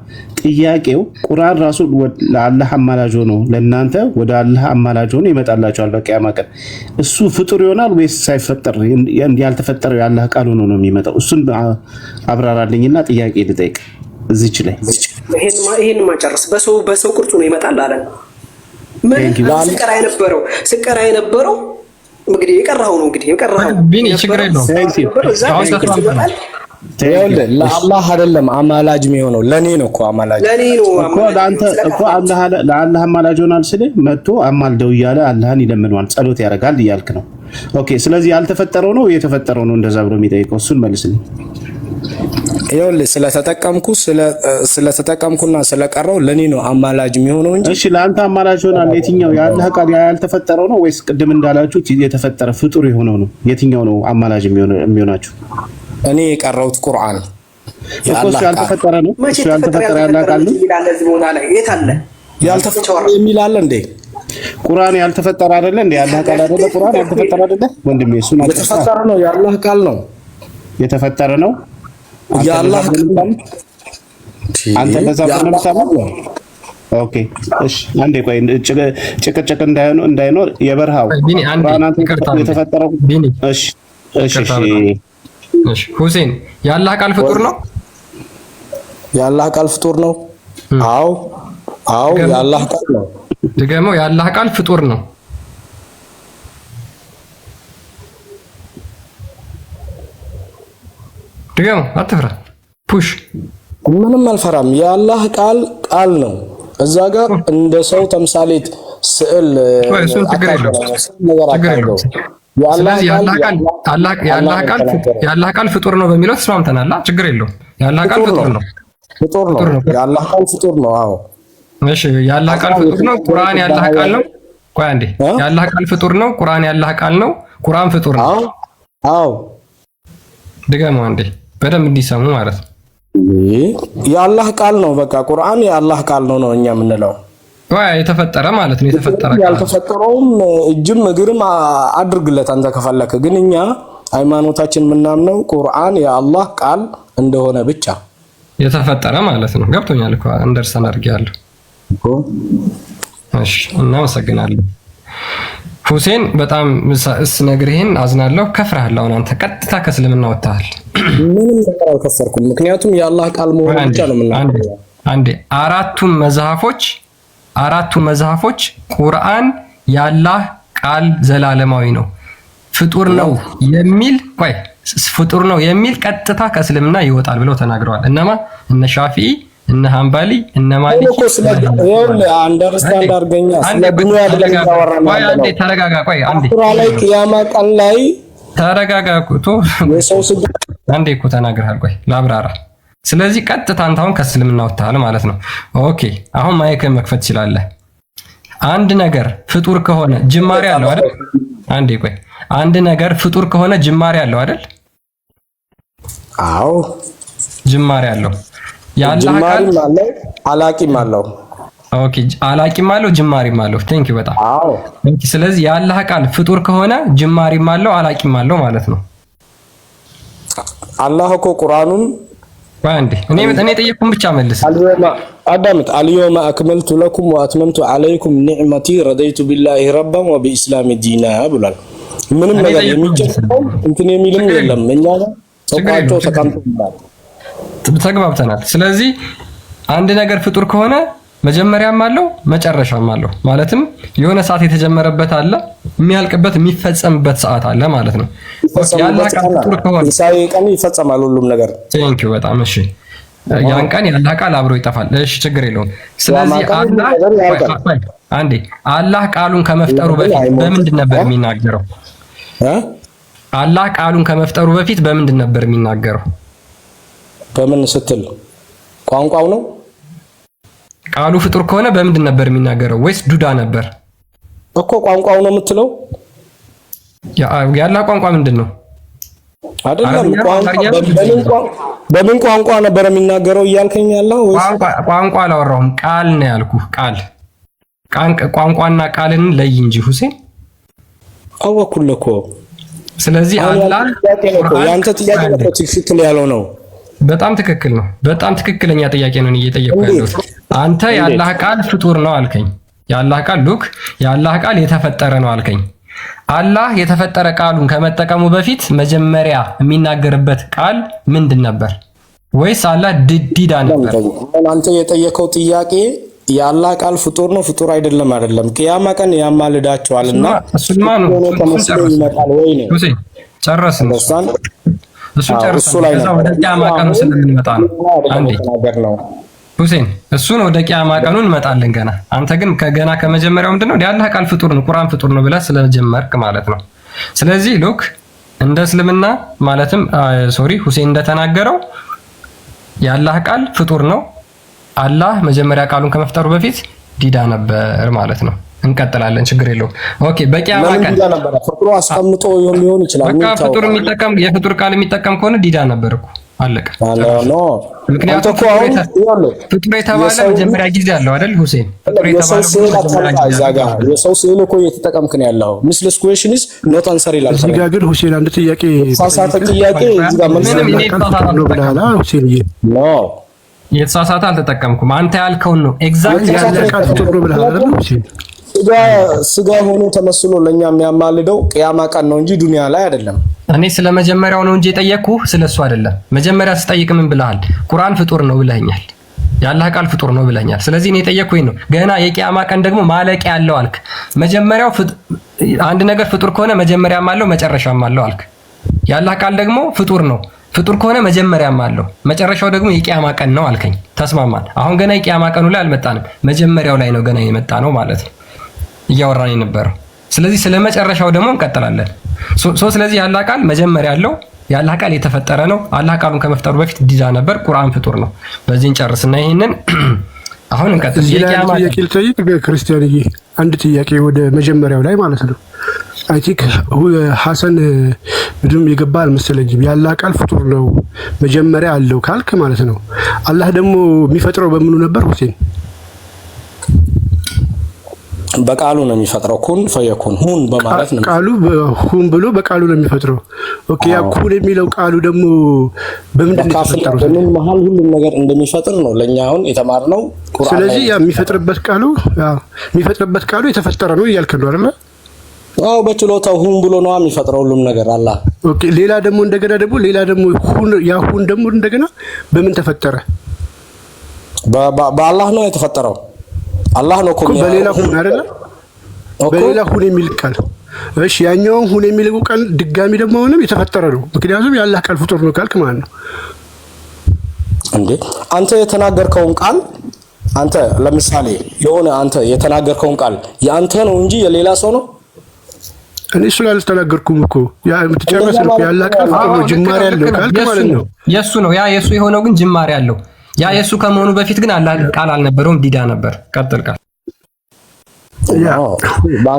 ጥያቄው ቁርአን ራሱ ለአላህ አማላጅ ሆኖ ለእናንተ ወደ አላህ አማላጅ ሆኖ ይመጣላቸዋል በቂያማ ቀን። እሱ ፍጡር ይሆናል ወይስ ሳይፈጠር ያልተፈጠረው የአላህ ቃል ሆኖ ነው የሚመጣው? እሱን አብራራልኝና ጥያቄ ልጠይቅ እዚች ላይ። ይሄን ማጨረስ በሰው ቅርጹ ነው ይመጣል አለ። ስቀራ የነበረው እንግዲህ የቀራው ነው። እንግዲህ የቀራው ቢኒ ችግር የለውም። ለአላህ አይደለም አማላጅ የሚሆነው ለኔ ነው እኮ አማላጅ እኮ ለአንተ እኮ ለአላህ አማላጅ ሆናል ስልህ መጥቶ አማልደው እያለ አላህን ይለምነዋል፣ ጸሎት ያደርጋል እያልክ ነው። ኦኬ ስለዚህ ያልተፈጠረው ነው የተፈጠረው ነው እንደዛ ብሎ የሚጠይቀው እሱን መልስልኝ። ይኸውልህ ስለተጠቀምኩና ስለቀረው ለኔ ነው አማላጅ የሚሆነው እንጂ። እሺ ለአንተ አማላጅ ሆናል የትኛው? የአላህ ቃል ያልተፈጠረው ነው ወይስ ቅድም እንዳላችሁት የተፈጠረ ፍጡር የሆነው ነው? የትኛው ነው አማላጅ የሚሆናችሁ? እኔ የቀረውት ቁርአን እሱ ያልተፈጠረ ነው። እሱ ያልተፈጠረ ያላህ ቃል ነው። ያልተፈጠረ የሚል አለ እንዴ? ቁርአን ያልተፈጠረ አይደለ እንዴ? ያላህ ቃል አይደለ? ቁርአን ያልተፈጠረ አይደለ? ወንድሜ እሱ የተፈጠረ ነው። ያላህ ቃል ነው። የተፈጠረ ነው። ያላህ ቃል አንተ በዛ ነው። ኦኬ እሺ አንዴ ቆይ ጭቅጭቅ እንዳይኖር የበረሃው ቁርአን የተፈጠረው እሺ እሺ ሁሴን የአላህ ቃል ፍጡር ነው። የአላህ ቃል ፍጡር ነው። አዎ የአላህ ቃል ነው። ደግሞ የአላህ ቃል ፍጡር ነው። ደግሞ አትፍራ። ፑሽ ምንም አልፈራም። የአላህ ቃል ነው። እዛ ጋር እንደ ሰው ተምሳሌት ስዕል የአላህ ቃል ፍጡር ነው በሚለው ተስማምተናል። ችግር የለውም። የአላህ ቃል ፍጡር ነው። የአላህ ቃል ፍጡር ነው። አዎ እሺ የአላህ ቃል ፍጡር ነው። ቁርአን የአላህ ቃል ነው። ቆይ አንዴ የአላህ ቃል ፍጡር ነው። ቁርአን የአላህ ቃል ነው። ቁርአን ፍጡር ነው። አዎ ድገመው አንዴ በደንብ እንዲሰሙ ማለት ነው። የአላህ ቃል ነው። በቃ ቁርአን የአላህ ቃል ነው እኛ የምንለው። ወይ የተፈጠረ ማለት ነው። የተፈጠረ ያልተፈጠረውም እጅም እግርም አድርግለት አንተ ከፈለክ። ግን እኛ ሃይማኖታችን የምናምነው ቁርአን የአላህ ቃል እንደሆነ ብቻ የተፈጠረ ማለት ነው። ገብቶኛል እኮ አንደርሰን አድርጌያለሁ እኮ። እሺ እናመሰግናለን ሁሴን። በጣም ነግርህን አዝናለሁ። ከፍረሃል። አሁን አንተ ቀጥታ ከእስልምና ወጥተሃል። ምንም ነገር አልከሰርኩም። ምክንያቱም የአላህ ቃል መሆኑ ብቻ ነው የምናምነው። አንዴ አራቱ መዝሐፎች ቁርአን የአላህ ቃል ዘላለማዊ ነው፣ ፍጡር ነው የሚል ቀጥታ ከእስልምና ይወጣል ብለው ተናግረዋል። እነማ? እነ ሻፊዒ፣ እነ ሐንበሊ፣ እነ ማሊኪ። አንደርስታንድ አድርገኛ ስለ ዱንያ አይደለም ያወራነው። አንዴ ተረጋጋ። ቆይ አንዴ ላይ ቂያማ ቀን ላይ ተረጋጋ። አንዴ እኮ ተናግረሃል። ቆይ ላብራራ። ስለዚህ ቀጥታ አንተ አሁን ከእስልምና ወጥተሃል ማለት ነው። ኦኬ አሁን ማይክን መክፈት ትችላለህ። አንድ ነገር ፍጡር ከሆነ ጅማሬ አለው አይደል? አንዴ ቆይ፣ አንድ ነገር ፍጡር ከሆነ ጅማሬ አለው አይደል? አዎ ጅማሬ አለው። ጅማሬም አለው አላቂም አለው። ኦኬ አላቂም አለው ጅማሬም አለው። ቴንክ ዩ በጣም አዎ። ስለዚህ የአላህ ቃል ፍጡር ከሆነ ጅማሬም አለው አላቂም አለው ማለት ነው። አላህ እኮ ቁርአኑን አንዴ እኔ ጠየቅኩን ብቻ መልስ። አዳምጥ። አልየውመ አክመልቱ ለኩም ወአትመምቱ አለይኩም ኒዕመቲ ረደይቱ ቢላሂ ረበን ወቢኢስላሚ ዲና ብሏል። ምንም ነገር የሚጨምረው እንትን የሚልም የለም። እኛ ተቋቸው ተቀምጠናል፣ ተግባብተናል። ስለዚህ አንድ ነገር ፍጡር ከሆነ መጀመሪያም አለው መጨረሻም አለው። ማለትም የሆነ ሰዓት የተጀመረበት አለ፣ የሚያልቅበት የሚፈጸምበት ሰዓት አለ ማለት ነው። ያላህ ቃል ፍጡር ከሆነ ሳይ ቀን ይፈጸማል ሁሉም ነገር። ቴንክ ዩ በጣም እሺ። ያን ቀን ያላህ ቃል አብሮ ይጠፋል። እሺ ችግር የለውም። ስለዚህ አላህ ቃሉን ከመፍጠሩ በፊት በምንድን ነበር የሚናገረው? አላህ ቃሉን ከመፍጠሩ በፊት በምንድን ነበር የሚናገረው? በምን ስትል ቋንቋው ነው? ቃሉ ፍጡር ከሆነ በምንድን ነበር የሚናገረው? ወይስ ዱዳ ነበር እኮ? ቋንቋው ነው የምትለው? ያላህ ቋንቋ ምንድን ነው? አይደለም በምን ቋንቋ ነበር የሚናገረው እያልከኝ ያለው? ወይስ ቋንቋ አላወራሁም፣ ቃል ነው ያልኩህ። ቃል ቋንቋና ቃልን ለይ እንጂ ሁሴን። አወኩልህ እኮ። ስለዚህ አላህ ያንተ ጥያቄ ነው ትክክል ያለው ነው። በጣም ትክክል ነው። በጣም ትክክለኛ ጥያቄ ነው እየጠየቅኩ ያለሁት። አንተ የአላህ ቃል ፍጡር ነው አልከኝ። የአላህ ቃል የአላህ ቃል የተፈጠረ ነው አልከኝ። አላህ የተፈጠረ ቃሉን ከመጠቀሙ በፊት መጀመሪያ የሚናገርበት ቃል ምንድን ነበር? ወይስ አላህ ዲዳ ነበር? አንተ የጠየቀው ጥያቄ የአላህ ቃል ፍጡር ነው ፍጡር አይደለም አይደለም። ቅያማ ቀን ያማልዳቸዋልና እሱማ ነው ይመጣል ወይ ነው? ጨረስን። እሱ ጨርሰን ከዛ ወደ ቂያማ ቀኑ ስለምንመጣ ነው። አንዴ ሁሴን እሱን ወደ ቂያማ ቀኑ እንመጣለን ገና። አንተ ግን ከገና ከመጀመሪያው ምንድነው የአላህ ቃል ፍጡር ነው ቁርአን ፍጡር ነው ብለህ ስለጀመርክ ማለት ነው። ስለዚህ ሉክ እንደ እስልምና ማለትም ሁሴን እንደተናገረው የአላህ ቃል ፍጡር ነው። አላህ መጀመሪያ ቃሉን ከመፍጠሩ በፊት ዲዳ ነበር ማለት ነው። እንቀጥላለን፣ ችግር የለውም። ኦኬ በቂያማ ቀን ፍጡር አስቀምጦ ሊሆን ይችላል። በቃ ፍጡር የሚጠቀም የፍጡር ቃል የሚጠቀም ከሆነ ዲዳ ነበር እኮ አለቀ። ምክንያቱም ፍጡር የተባለ መጀመሪያ ጊዜ አለው አይደል ሁሴን? ፍጡር የተባለ የሰው ስዕል እኮ እየተጠቀምክ ነው ያለው። ሚስለስ ኩዌሽን ኢዝ ኖት አንሰር ይላል። እዚህ ጋር ግን ሁሴን አንድ ጥያቄ ሳሳተ ጥያቄ እዚህ ጋር መልስ ነው ብለሃል ሁሴን። የተሳሳተ አልተጠቀምኩም። አንተ ያልከውን ነው ኤግዛክት ስጋ ሆኖ ተመስሎ ለኛ የሚያማልደው ቅያማ ቀን ነው እንጂ ዱንያ ላይ አይደለም። እኔ ስለ መጀመሪያው ነው እንጂ የጠየቅኩህ ስለሱ አይደለም። መጀመሪያ ስጠይቅ ምን ብለሃል? ቁርአን ፍጡር ነው ብለኛል። የአላህ ቃል ፍጡር ነው ብለኛል። ስለዚህ እኔ የጠየቅኩኝ ነው። ገና የቂያማ ቀን ደግሞ ማለቂያ ያለው አልክ። መጀመሪያው አንድ ነገር ፍጡር ከሆነ መጀመሪያም አለው መጨረሻም አለው አልክ። የአላህ ቃል ደግሞ ፍጡር ነው። ፍጡር ከሆነ መጀመሪያም አለው መጨረሻው ደግሞ የቂያማ ቀን ነው አልከኝ። ተስማማን። አሁን ገና የቂያማ ቀኑ ላይ አልመጣንም። መጀመሪያው ላይ ነው ገና የመጣ ነው ማለት ነው እያወራን የነበረው። ስለዚህ ስለ መጨረሻው ደግሞ እንቀጥላለን። ስለዚህ የአላህ ቃል መጀመሪያ አለው። የአላህ ቃል የተፈጠረ ነው። አላህ ቃሉን ከመፍጠሩ በፊት ዲዳ ነበር። ቁርአን ፍጡር ነው። በዚህ እንጨርስና ይሄንን አሁን እንቀጥል። ክርስቲያንዬ አንድ ጥያቄ ወደ መጀመሪያው ላይ ማለት ነው። አይ ቲንክ ሐሰን ምንም የገባ አልመሰለኝም። የአላህ ቃል ፍጡር ነው መጀመሪያ አለው ካልክ ማለት ነው። አላህ ደግሞ የሚፈጥረው በምኑ ነበር ሁሴን? በቃሉ ነው የሚፈጥረው። ኩን ፈየኩን ሁን በማለት ነው። ቃሉ ሁን ብሎ በቃሉ ነው የሚፈጥረው። ኦኬ ያ ኩን የሚለው ቃሉ ደግሞ በምንድን ነው የተፈጠረው? በምን መሃል ሁሉም ነገር እንደሚፈጥር ነው ለኛ አሁን የተማርነው ቁርአን። ስለዚህ ያ የሚፈጥርበት ቃሉ የተፈጠረ ነው እያልከን ነው አይደል? አዎ በችሎታው ሁን ብሎ ነው የሚፈጥረው ሁሉም ነገር አላህ። ኦኬ ሌላ ደግሞ ሁን ያ ሁን ደግሞ እንደገና በምን ተፈጠረ? በአላህ ነው የተፈጠረው። አላህ ነው እኮ በሌላ ሁን አይደለ? በሌላ ሁን የሚል ቃል እሺ፣ ያኛው ሁን የሚለው ቃል ድጋሚ ደግሞ አሁንም የተፈጠረ ነው። ምክንያቱም የአላህ ቃል ፍጡር ነው ካልክ ማለት ነው እንዴ። አንተ የተናገርከውን ቃል አንተ ለምሳሌ የሆነ አንተ የተናገርከውን ቃል ያንተ ነው እንጂ የሌላ ሰው ነው። እኔ እሱ አልተናገርኩም እኮ ያ የምትጨርስ ነው። የአላህ ቃል ፍጡር ነው ጅማሬ ያለው ካልክ ማለት ነው የሱ ነው። ያ የሱ የሆነው ግን ጅማሬ ያለው ያ የሱ ከመሆኑ በፊት ግን አላህ ቃል አልነበረውም፣ ዲዳ ነበር። ቀጥል ቃል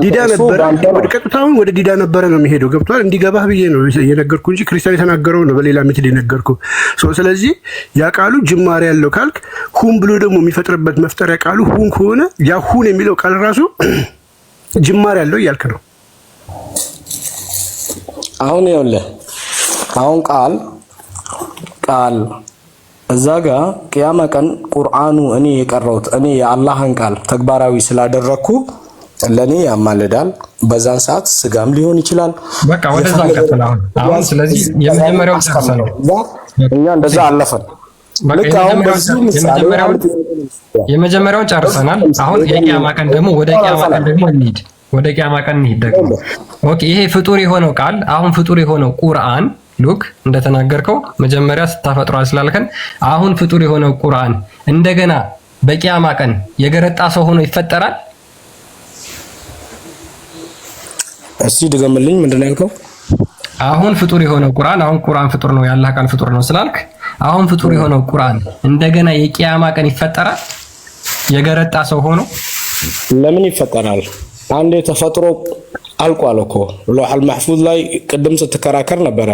ዲዳ ነበረ ወደ ቀጥታውን ወደ ዲዳ ነበረ ነው የሚሄደው። ገብቷል? እንዲገባህ ብዬ ነው የነገርኩ እንጂ ክርስቲያን የተናገረው ነው በሌላ ሜትድ የነገርኩ። ስለዚህ ያ ቃሉ ጅማሬ ያለው ካልክ ሁን ብሎ ደግሞ የሚፈጥርበት መፍጠሪያ ቃሉ ሁን ከሆነ ያ ሁን የሚለው ቃል ራሱ ጅማሬ ያለው እያልክ ነው። አሁን ይኸውልህ አሁን ቃል እዛ ጋር ቅያማ ቀን ቁርአኑ እኔ የቀረውት እኔ የአላህን ቃል ተግባራዊ ስላደረኩ ለኔ ያማልዳል። በዛን ሰዓት ስጋም ሊሆን ይችላል። በቃ ወደዛ እንቀጥል። አሁን ስለዚህ የመጀመሪያው ጨርሰናል። እኛ እንደዛ አለፈን። ልክ አሁን በዚህ ምሳሌ የመጀመሪያውን ጨርሰናል። አሁን የቂያማ ቀን ደግሞ ወደ ቂያማ ቀን ደግሞ እንሂድ። ወደ ቂያማ ቀን እንሂድ ደግሞ ኦኬ። ይሄ ፍጡር የሆነው ቃል አሁን ፍጡር የሆነው ቁርአን ሉክ እንደተናገርከው መጀመሪያ ስታፈጥሯል ስላልከን አሁን ፍጡር የሆነው ቁርአን እንደገና በቂያማ ቀን የገረጣ ሰው ሆኖ ይፈጠራል። እስቲ ድገምልኝ፣ ምንድን ነው ያልከው? አሁን ፍጡር የሆነው ቁርአን አሁን ቁርአን ፍጡር ነው ያላህ ቃል ፍጡር ነው ስላልክ አሁን ፍጡር የሆነው ቁርአን እንደገና የቂያማ ቀን ይፈጠራል የገረጣ ሰው ሆኖ? ለምን ይፈጠራል? አንዴ ተፈጥሮ አልቋል እኮ ሎሐል ማህፉዝ ላይ ቅድም ስትከራከር ነበረ።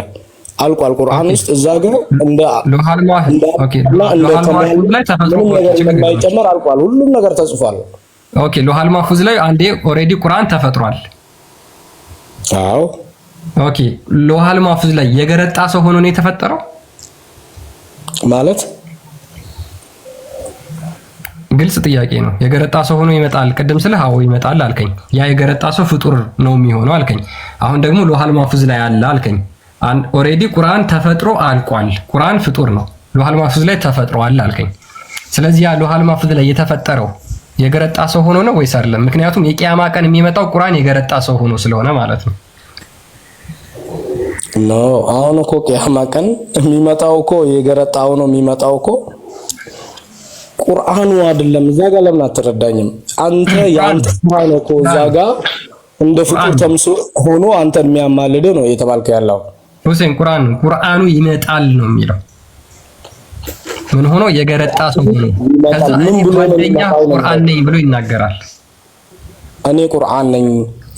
አልቋል ቁርአን ውስጥ እዛ ጋር እንደ ሎሐል ማህፉዝ ኦኬ ሎሐል ማህፉዝ ላይ ተፈጥሮ የማይጨመር አልቋል። ሁሉም ነገር ተጽፏል። ኦኬ ሎሐል ማህፉዝ ላይ አንዴ ኦሬዲ ቁርአን ተፈጥሯል። አዎ ኦኬ ሎሐል ማህፉዝ ላይ የገረጣ ሰው ሆኖ ነው የተፈጠረው ማለት ግልጽ ጥያቄ ነው። የገረጣ ሰው ሆኖ ይመጣል ቅድም ስለ አዎ ይመጣል አልከኝ። ያ የገረጣ ሰው ፍጡር ነው የሚሆነው አልከኝ። አሁን ደግሞ ሎሐል ማህፉዝ ላይ አለ አልከኝ። ኦሬዲ ቁርአን ተፈጥሮ አልቋል። ቁርአን ፍጡር ነው፣ ሎሐል ማህፉዝ ላይ ተፈጥሯል አልከኝ። ስለዚህ ያ ሎሐል ማህፉዝ ላይ የተፈጠረው የገረጣ ሰው ሆኖ ነው ወይስ አይደለም? ምክንያቱም የቂያማ ቀን የሚመጣው ቁርአን የገረጣ ሰው ሆኖ ስለሆነ ማለት ነው። ኖ አሁን እኮ ቂያማ ቀን የሚመጣው እኮ የገረጣ ሆኖ የሚመጣው እኮ ቁርአኑ አይደለም። እዛ ጋር ለምን አትረዳኝም? አንተ ያንተ ቁርአን እኮ እዛ ጋር እንደ ፍጡር ተምሶ ሆኖ አንተን የሚያማልድ ነው እየተባልከ ያለው ሁሴን። ቁርአኑ ይመጣል ነው የሚለው። ምን ሆኖ የገረጣ ሰው ሆኖ ከዛ ምን ብሎ ቁርአን ነኝ ብሎ ይናገራል። እኔ ቁርአን ነኝ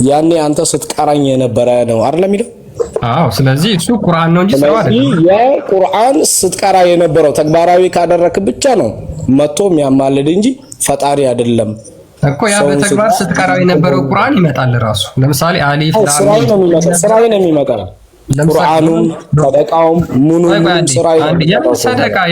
ያኔ አንተ ስትቀራኝ የነበረ ነው አይደለም የሚለው? አዎ። ስለዚህ እሱ ቁርአን ነው እንጂ ሰው አይደለም። የቁርአን ስትቀራ የነበረው ተግባራዊ ካደረክ ብቻ ነው መጥቶ የሚያማልድ እንጂ ፈጣሪ አይደለም እኮ። ያ በተግባር ስትቀራው የነበረው ቁርአን ይመጣል ራሱ። ለምሳሌ አሊፍ ላም ስራዬ ነው የሚመጣው። ቁርአኑም ሰደቃውም ምኑም ስራዬ ነው።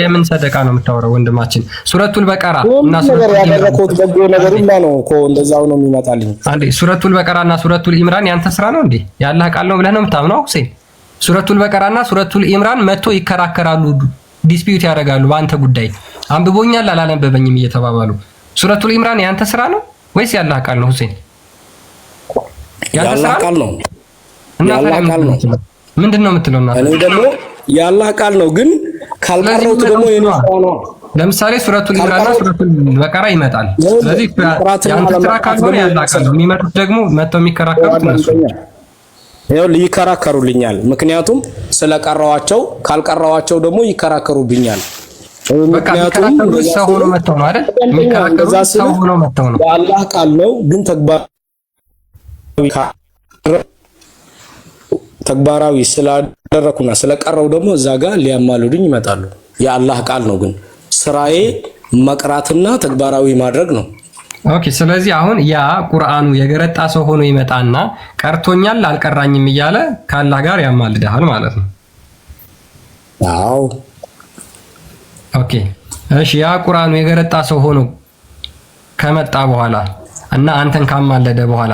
የምን ሰደቃ ነው የምታወራው ወንድማችን? ሱረቱል በቀራ እና ሱረቱል ያደረኩት በጎ ነገር ሁሉ ነው እኮ እንደዛው ነው የሚመጣልኝ። አንዴ ሱረቱል በቀራ እና ሱረቱል ኢምራን ያንተ ስራ ነው እንዴ? ያላህ ቃል ነው ብለህ ነው የምታምነው ሁሴን? ሱረቱል በቀራ እና ሱረቱል ኢምራን መጥቶ ይከራከራሉ፣ ዲስፒዩት ያደርጋሉ በአንተ ጉዳይ። አንብቦኛል አላነበበኝም እየተባባሉ። ሱረቱል ኢምራን ያንተ ስራ ነው ወይስ ያላህ ቃል ነው ሁሴን? ያላህ ቃል ነው እና ያላህ ቃል ነው። ምንድነው የምትለው? እና እኔ ደግሞ ያላህ ቃል ነው ግን ካልቀረውት ደግሞ የኔ ስራ ነው። ለምሳሌ ሱረቱል ኢምራን እና ሱረቱል በቀራ ይመጣል። ስለዚህ ያንተ ስራ ካልሆነ ያላህ ቃል ነው። የሚመጡት ደግሞ መጥተው የሚከራከሩት ነው። ይኸው ይከራከሩልኛል። ምክንያቱም ስለቀረዋቸው ካልቀረዋቸው ደግሞ ይከራከሩብኛል። ምክንያቱም ሰው ሆኖ መጥተው ነው አይደል? የሚከራከሩት ሰው ሆኖ መጥተው ነው። የአላህ ቃል ነው ግን ተግባራዊ ስላደረኩና ስለቀረው ደግሞ እዛ ጋር ሊያማልዱኝ ይመጣሉ። የአላህ ቃል ነው ግን ስራዬ መቅራትና ተግባራዊ ማድረግ ነው። ኦኬ። ስለዚህ አሁን ያ ቁርአኑ የገረጣ ሰው ሆኖ ይመጣና ቀርቶኛል አልቀራኝም እያለ ከአላህ ጋር ያማልዳል ማለት ነው። አዎ። ኦኬ እሺ። ያ ቁርአኑ የገረጣ ሰው ሆኖ ከመጣ በኋላ እና አንተን ካማለደ በኋላ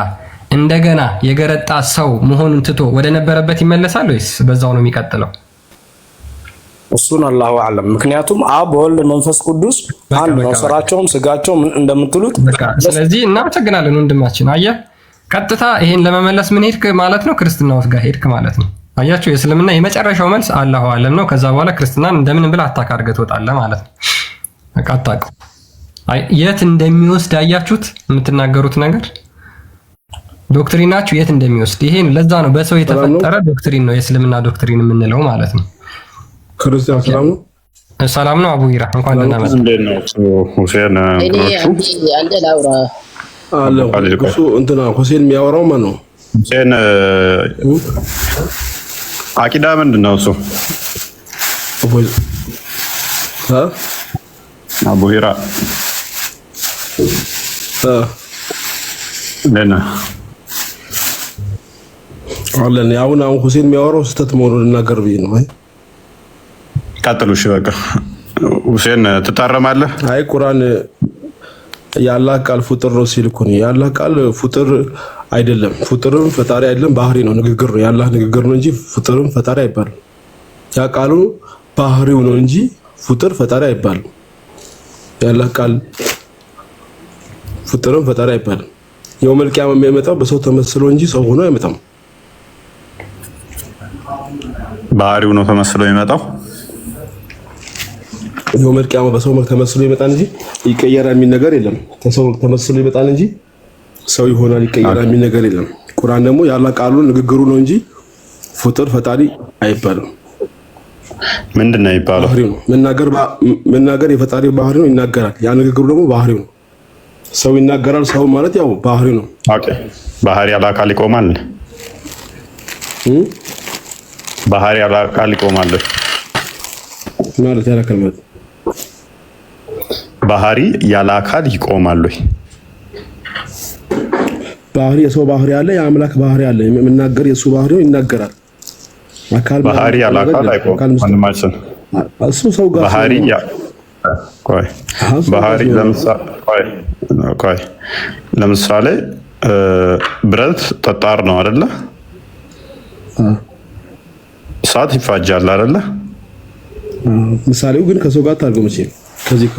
እንደገና የገረጣ ሰው መሆኑን ትቶ ወደ ነበረበት ይመለሳል ወይስ በዛው ነው የሚቀጥለው? እሱን አላሁ አለም። ምክንያቱም አብ ወልድ መንፈስ ቅዱስ አንድ ነው፣ ስራቸውም ስጋቸውም እንደምትሉት። ስለዚህ እናመሰግናለን ወንድማችን። አየህ ቀጥታ ይሄን ለመመለስ ምን ሄድክ ማለት ነው? ክርስትና ውስጥ ጋር ሄድክ ማለት ነው። አያችሁ የእስልምና የመጨረሻው መልስ አላሁ አለም ነው። ከዛ በኋላ ክርስትናን እንደምን ብለህ አታካርገህ ትወጣለህ ማለት ነው። በቃ አታውቅም የት እንደሚወስድ አያችሁት? የምትናገሩት ነገር ዶክትሪናችሁ የት እንደሚወስድ ይሄን። ለዛ ነው በሰው የተፈጠረ ዶክትሪን ነው የእስልምና ዶክትሪን የምንለው ማለት ነው። ክርስቲያን ሰላም ነው። ሰላም ነው። አቡ ይራ እንኳን ደህና መጣ። እንዴት ነው ሁሴን? አለ እሱ እንትና ሁሴን የሚያወራው ማን ነው? ሁሴን አቂዳ ምንድን ነው እሱ? አቡ ሂራ ለና አለን። አሁን ሁሴን የሚያወራው ስህተት መሆኑን ልናገር ብዬ ነው። አይ ቀጥሉ። እሺ በቃ ሁሴን ትታረማለህ። አይ ቁርአን የአላህ ቃል ፍጡር ነው ሲል እኮ ነው። የአላህ ቃል ፍጡር አይደለም። ፍጡርም ፈጣሪ አይደለም፣ ባህሪ ነው፣ ንግግር ነው። የአላህ ንግግር ነው እንጂ ፍጡርም ፈጣሪ አይባልም። ያ ቃሉ ባህሪው ነው እንጂ ፍጡር ፈጣሪ አይባልም። የአላህ ቃል ፍጡርም ፈጣሪ አይባልም። የውመል ቂያማ የሚመጣው በሰው ተመስሎ እንጂ ሰው ሆኖ አይመጣም። ባህሪው ነው ተመስሎ የሚመጣው። የውመል ቂያማ በሰው መልክ ተመስሎ ይመጣል እንጂ ይቀየራል የሚል ነገር የለም። ተሰው ተመስሎ ይመጣል እንጂ ሰው ይሆናል ይቀየራል የሚል ነገር የለም። ቁርአን ደግሞ የአላህ ቃሉ ንግግሩ ነው እንጂ ፍጡር ፈጣሪ አይባልም። ምንድን ነው የሚባለው? ባህሪው ነው። መናገር የፈጣሪ ባህሪ ነው፣ ይናገራል። ያ ንግግሩ ደግሞ ባህሪው ነው። ሰው ይናገራል። ሰው ማለት ያው ባህሪው ነው። ኦኬ። ባህሪ ያለ አካል ይቆማል። ባህሪ ያለ አካል ይቆማል ማለት ያለ አካል ማለት ባህሪ ያለ አካል ይቆማል ወይ? ባህሪ የሰው ባህሪ አለ፣ የአምላክ ባህሪ አለ። የምናገር የሱ ባህሪ ነው፣ ይናገራል። አካል ባህሪ ያለ አካል አይቆምም። ወንድማችን እሱ ሰው ጋር ባህሪ ለምሳሌ ብረት ጠጣር ነው አይደለ? እሳት ይፋጃል አይደለ? ምሳሌው ግን ከሰው ጋር ታርገው መቼ ከዚህ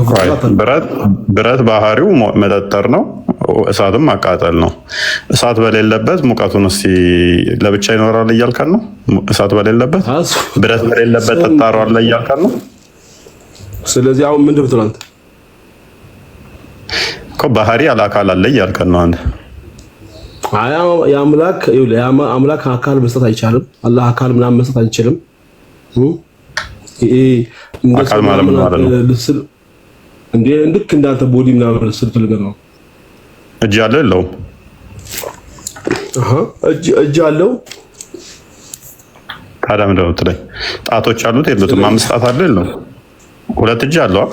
ብረት ባህሪው መጠጠር ነው፣ እሳትም ማቃጠል ነው። እሳት በሌለበት ሙቀቱን እስቲ ለብቻ ይኖራል እያልከን ነው? እሳት በሌለበት ብረት በሌለበት ጠጣሩ አለ እያልከን ነው? ስለዚህ አሁን ምንድን ብትለው አንተ እኮ ባህሪ ያለ አካል አለ እያልከን ነው አንተ። የአምላክ አካል መስጠት አይቻልም። አላህ አካል ምናምን መስጠት አይችልም። አካል ማለት ምን ማለት ነው? ልክ እንዳንተ ቦዲ ምናምን ልስል ፈልገህ ነው። እጅ አለ የለውም? እጅ አለው። ታዲያ ምንድን ነው የምትለኝ? ጣቶች አሉት የሉትም? 5 ጣት አለ የለውም? 2 እጅ አለው።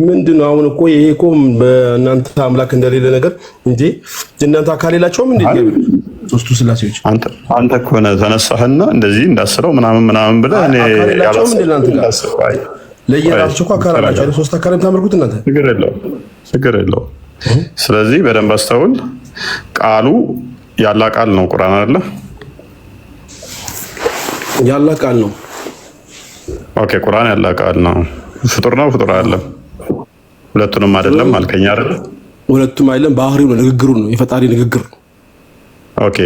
ምንድን ነው አሁን? እኮ ይሄ እኮ በእናንተ አምላክ እንደሌለ ነገር እንጂ እናንተ አካል የላቸውም እንዴ? ሶስቱ ስላሴዎች አንተ እኮ ነህ ተነሳህና እንደዚህ እንዳስረው ምናምን ብለህ እኔ ያላቸውም እንዴ? እናንተ ጋር ለየራሳቸው እኮ አካል አላቸው። 3 አካል የምታመልኩት እናንተ። ችግር የለውም። ስለዚህ በደንብ አስተውል። ቃሉ ያላ ቃል ነው። ቁርአን አይደለ? ያላ ቃል ነው። ኦኬ። ቁርአን ያላ ቃል ነው። ፍጡር ነው? ፍጡር አይደለም። ሁለቱንም አይደለም አልከኝ አይደል? ሁለቱም አይደለም። ባህሪው ነው፣ ንግግሩ ነው፣ የፈጣሪ ንግግር ነው። ኦኬ።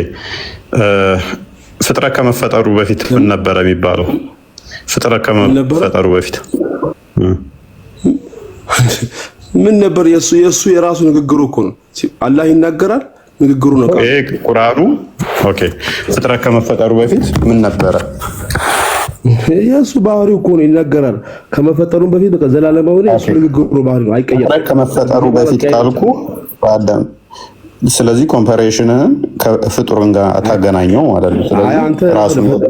ፍጥረት ከመፈጠሩ በፊት ምን ነበረ የሚባለው? ፍጥረት ከመፈጠሩ በፊት ምን ነበር? የሱ የራሱ ንግግሩ እኮ ነው። አላህ ይናገራል፣ ንግግሩ ነው ቁርአኑ። ኦኬ። ፍጥረት ከመፈጠሩ በፊት ምን ነበረ? የሱ ባህሪው እኮ ነው፣ ይናገራል። ከመፈጠሩ በፊት በቃ ዘላለማዊ ነው። የሱ ንግግሩ ባህሪ ነው፣ አይቀየርም። ከመፈጠሩ በፊት ካልኩ አዳም። ስለዚህ ኮምፓሬሽንን ከፍጡርን ጋር ታገናኘው ማለት ነው። ስለዚህ አንተ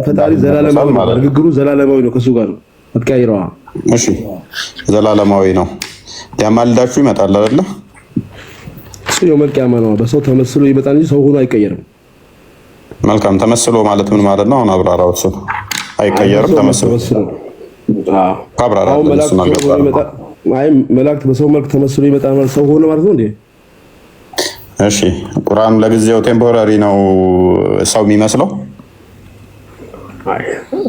ፈጣሪ ዘላለማዊ ነው፣ ንግግሩ ዘላለማዊ ነው፣ ከሱ ጋር ነው አትቀይረዋ። እሺ፣ ዘላለማዊ ነው። ሊያማልዳችሁ ይመጣል አይደለ? እሱ የውመል ቂያማ ነው። በሰው ተመስሎ ይመጣል እንጂ ሰው ሆኖ አይቀየርም። መልካም። ተመስሎ ማለት ምን ማለት ነው? አሁን አብራራው። እሱ አይቀየርም። ተመስሎ አብራራው። መላእክት በሰው መልክ ተመስሎ ይመጣል ማለት ሰው ሆኖ ማለት ነው እንዴ? እሺ። ቁርአን ለጊዜው ቴምፖራሪ ነው ሰው የሚመስለው።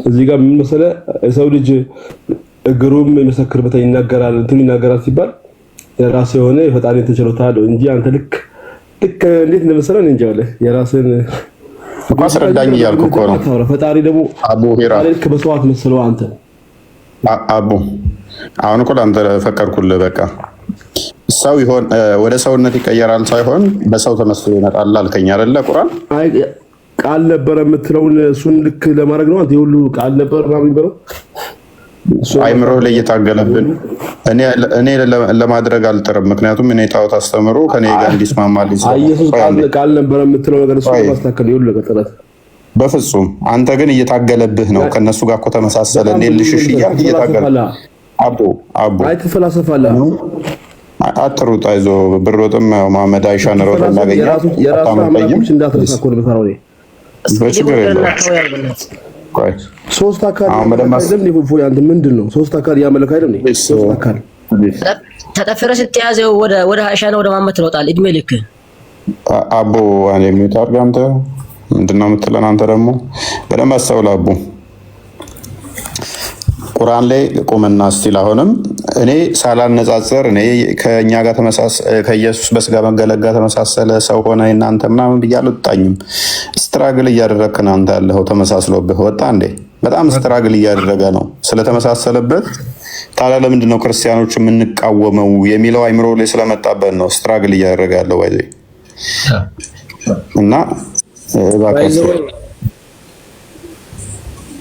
እዚህ ጋር ምን መሰለህ፣ የሰው ልጅ እግሩም የመሰክርበት ይናገራል፣ እንትን ይናገራል ሲባል የራሱ የሆነ የፈጣሪ ተችሎታ አለው እንጂ አንተ ልክ እንዴት እንደመሰለህ እንጃ ወለ የራስን እኮ አስረዳኝ እያልኩ እኮ ነው። ፈጣሪ ደግሞ አቡ ሂራ ልክ በሰዋት መስለው አንተ አቡ አሁን እኮ ለአንተ ፈቀድኩልህ። በቃ ሰው ይሆን ወደ ሰውነት ይቀየራል ሳይሆን በሰው ተመስሎ ይመጣል አልከኝ አይደለ? ቁርአን ቃል ነበር የምትለውን እሱን ልክ ለማድረግ ነው። አንተ ሁሉ ቃል ነበር ማለት ነው። አይምሮ ላይ እየታገለብን እኔ ለማድረግ አልጥርም። ምክንያቱም እኔ ጣዖት አስተምሮ ከኔ ጋር እንዲስማማልኝ ኢየሱስ ቃል ነበር የምትለው ነገር እሱ ማስተካከል ይሁን ለቀጥላት በፍጹም አንተ ግን እየታገለብህ ነው። ከነሱ ጋር እኮ ተመሳሰለ እንዴ ልሽሽ እየታገለ አቦ አይተፈላሰፋለህ አትሩጥ፣ አይዞህ ብሮጥም መሐመድ አይሻን ሮጥ እናገኛለን። የራሱ አምላኮች እንዳትረሳኮ ነው ታውሬ በችግር የለውም። ሶስት አካል አይደለም ነው ፎ ያንተ ምንድነው? ሶስት አካል ያመለክ አይደለም ነው ሶስት አካል ተጠፈረ ስትያዘው ወደ አይሻ ነው ወደ መሐመድ ትሮጣለህ እድሜ ልክ አቦ እኔ የሚታርግ አንተ ምንድነው የምትለን? አንተ ደግሞ በደንብ አስተውል አቦ። ቁርአን ላይ ቁምና እስቲል አሁንም እኔ ሳላነጻጽር እኔ ከኛ ጋር ከኢየሱስ በስጋ መገለጥ ጋር ተመሳሰለ ሰው ሆነ እናንተ ምናምን ብያለሁ። አልወጣኝም። ስትራግል እያደረግክ ነው አንተ ያለኸው ተመሳስሎብህ ወጣ እንዴ? በጣም ስትራግል እያደረገ ነው ስለተመሳሰለበት። ታዲያ ለምንድን ነው ክርስቲያኖች የምንቃወመው የሚለው አይምሮ ላይ ስለመጣበት ነው ስትራግል እያደረገ ያለው ባይዘ እና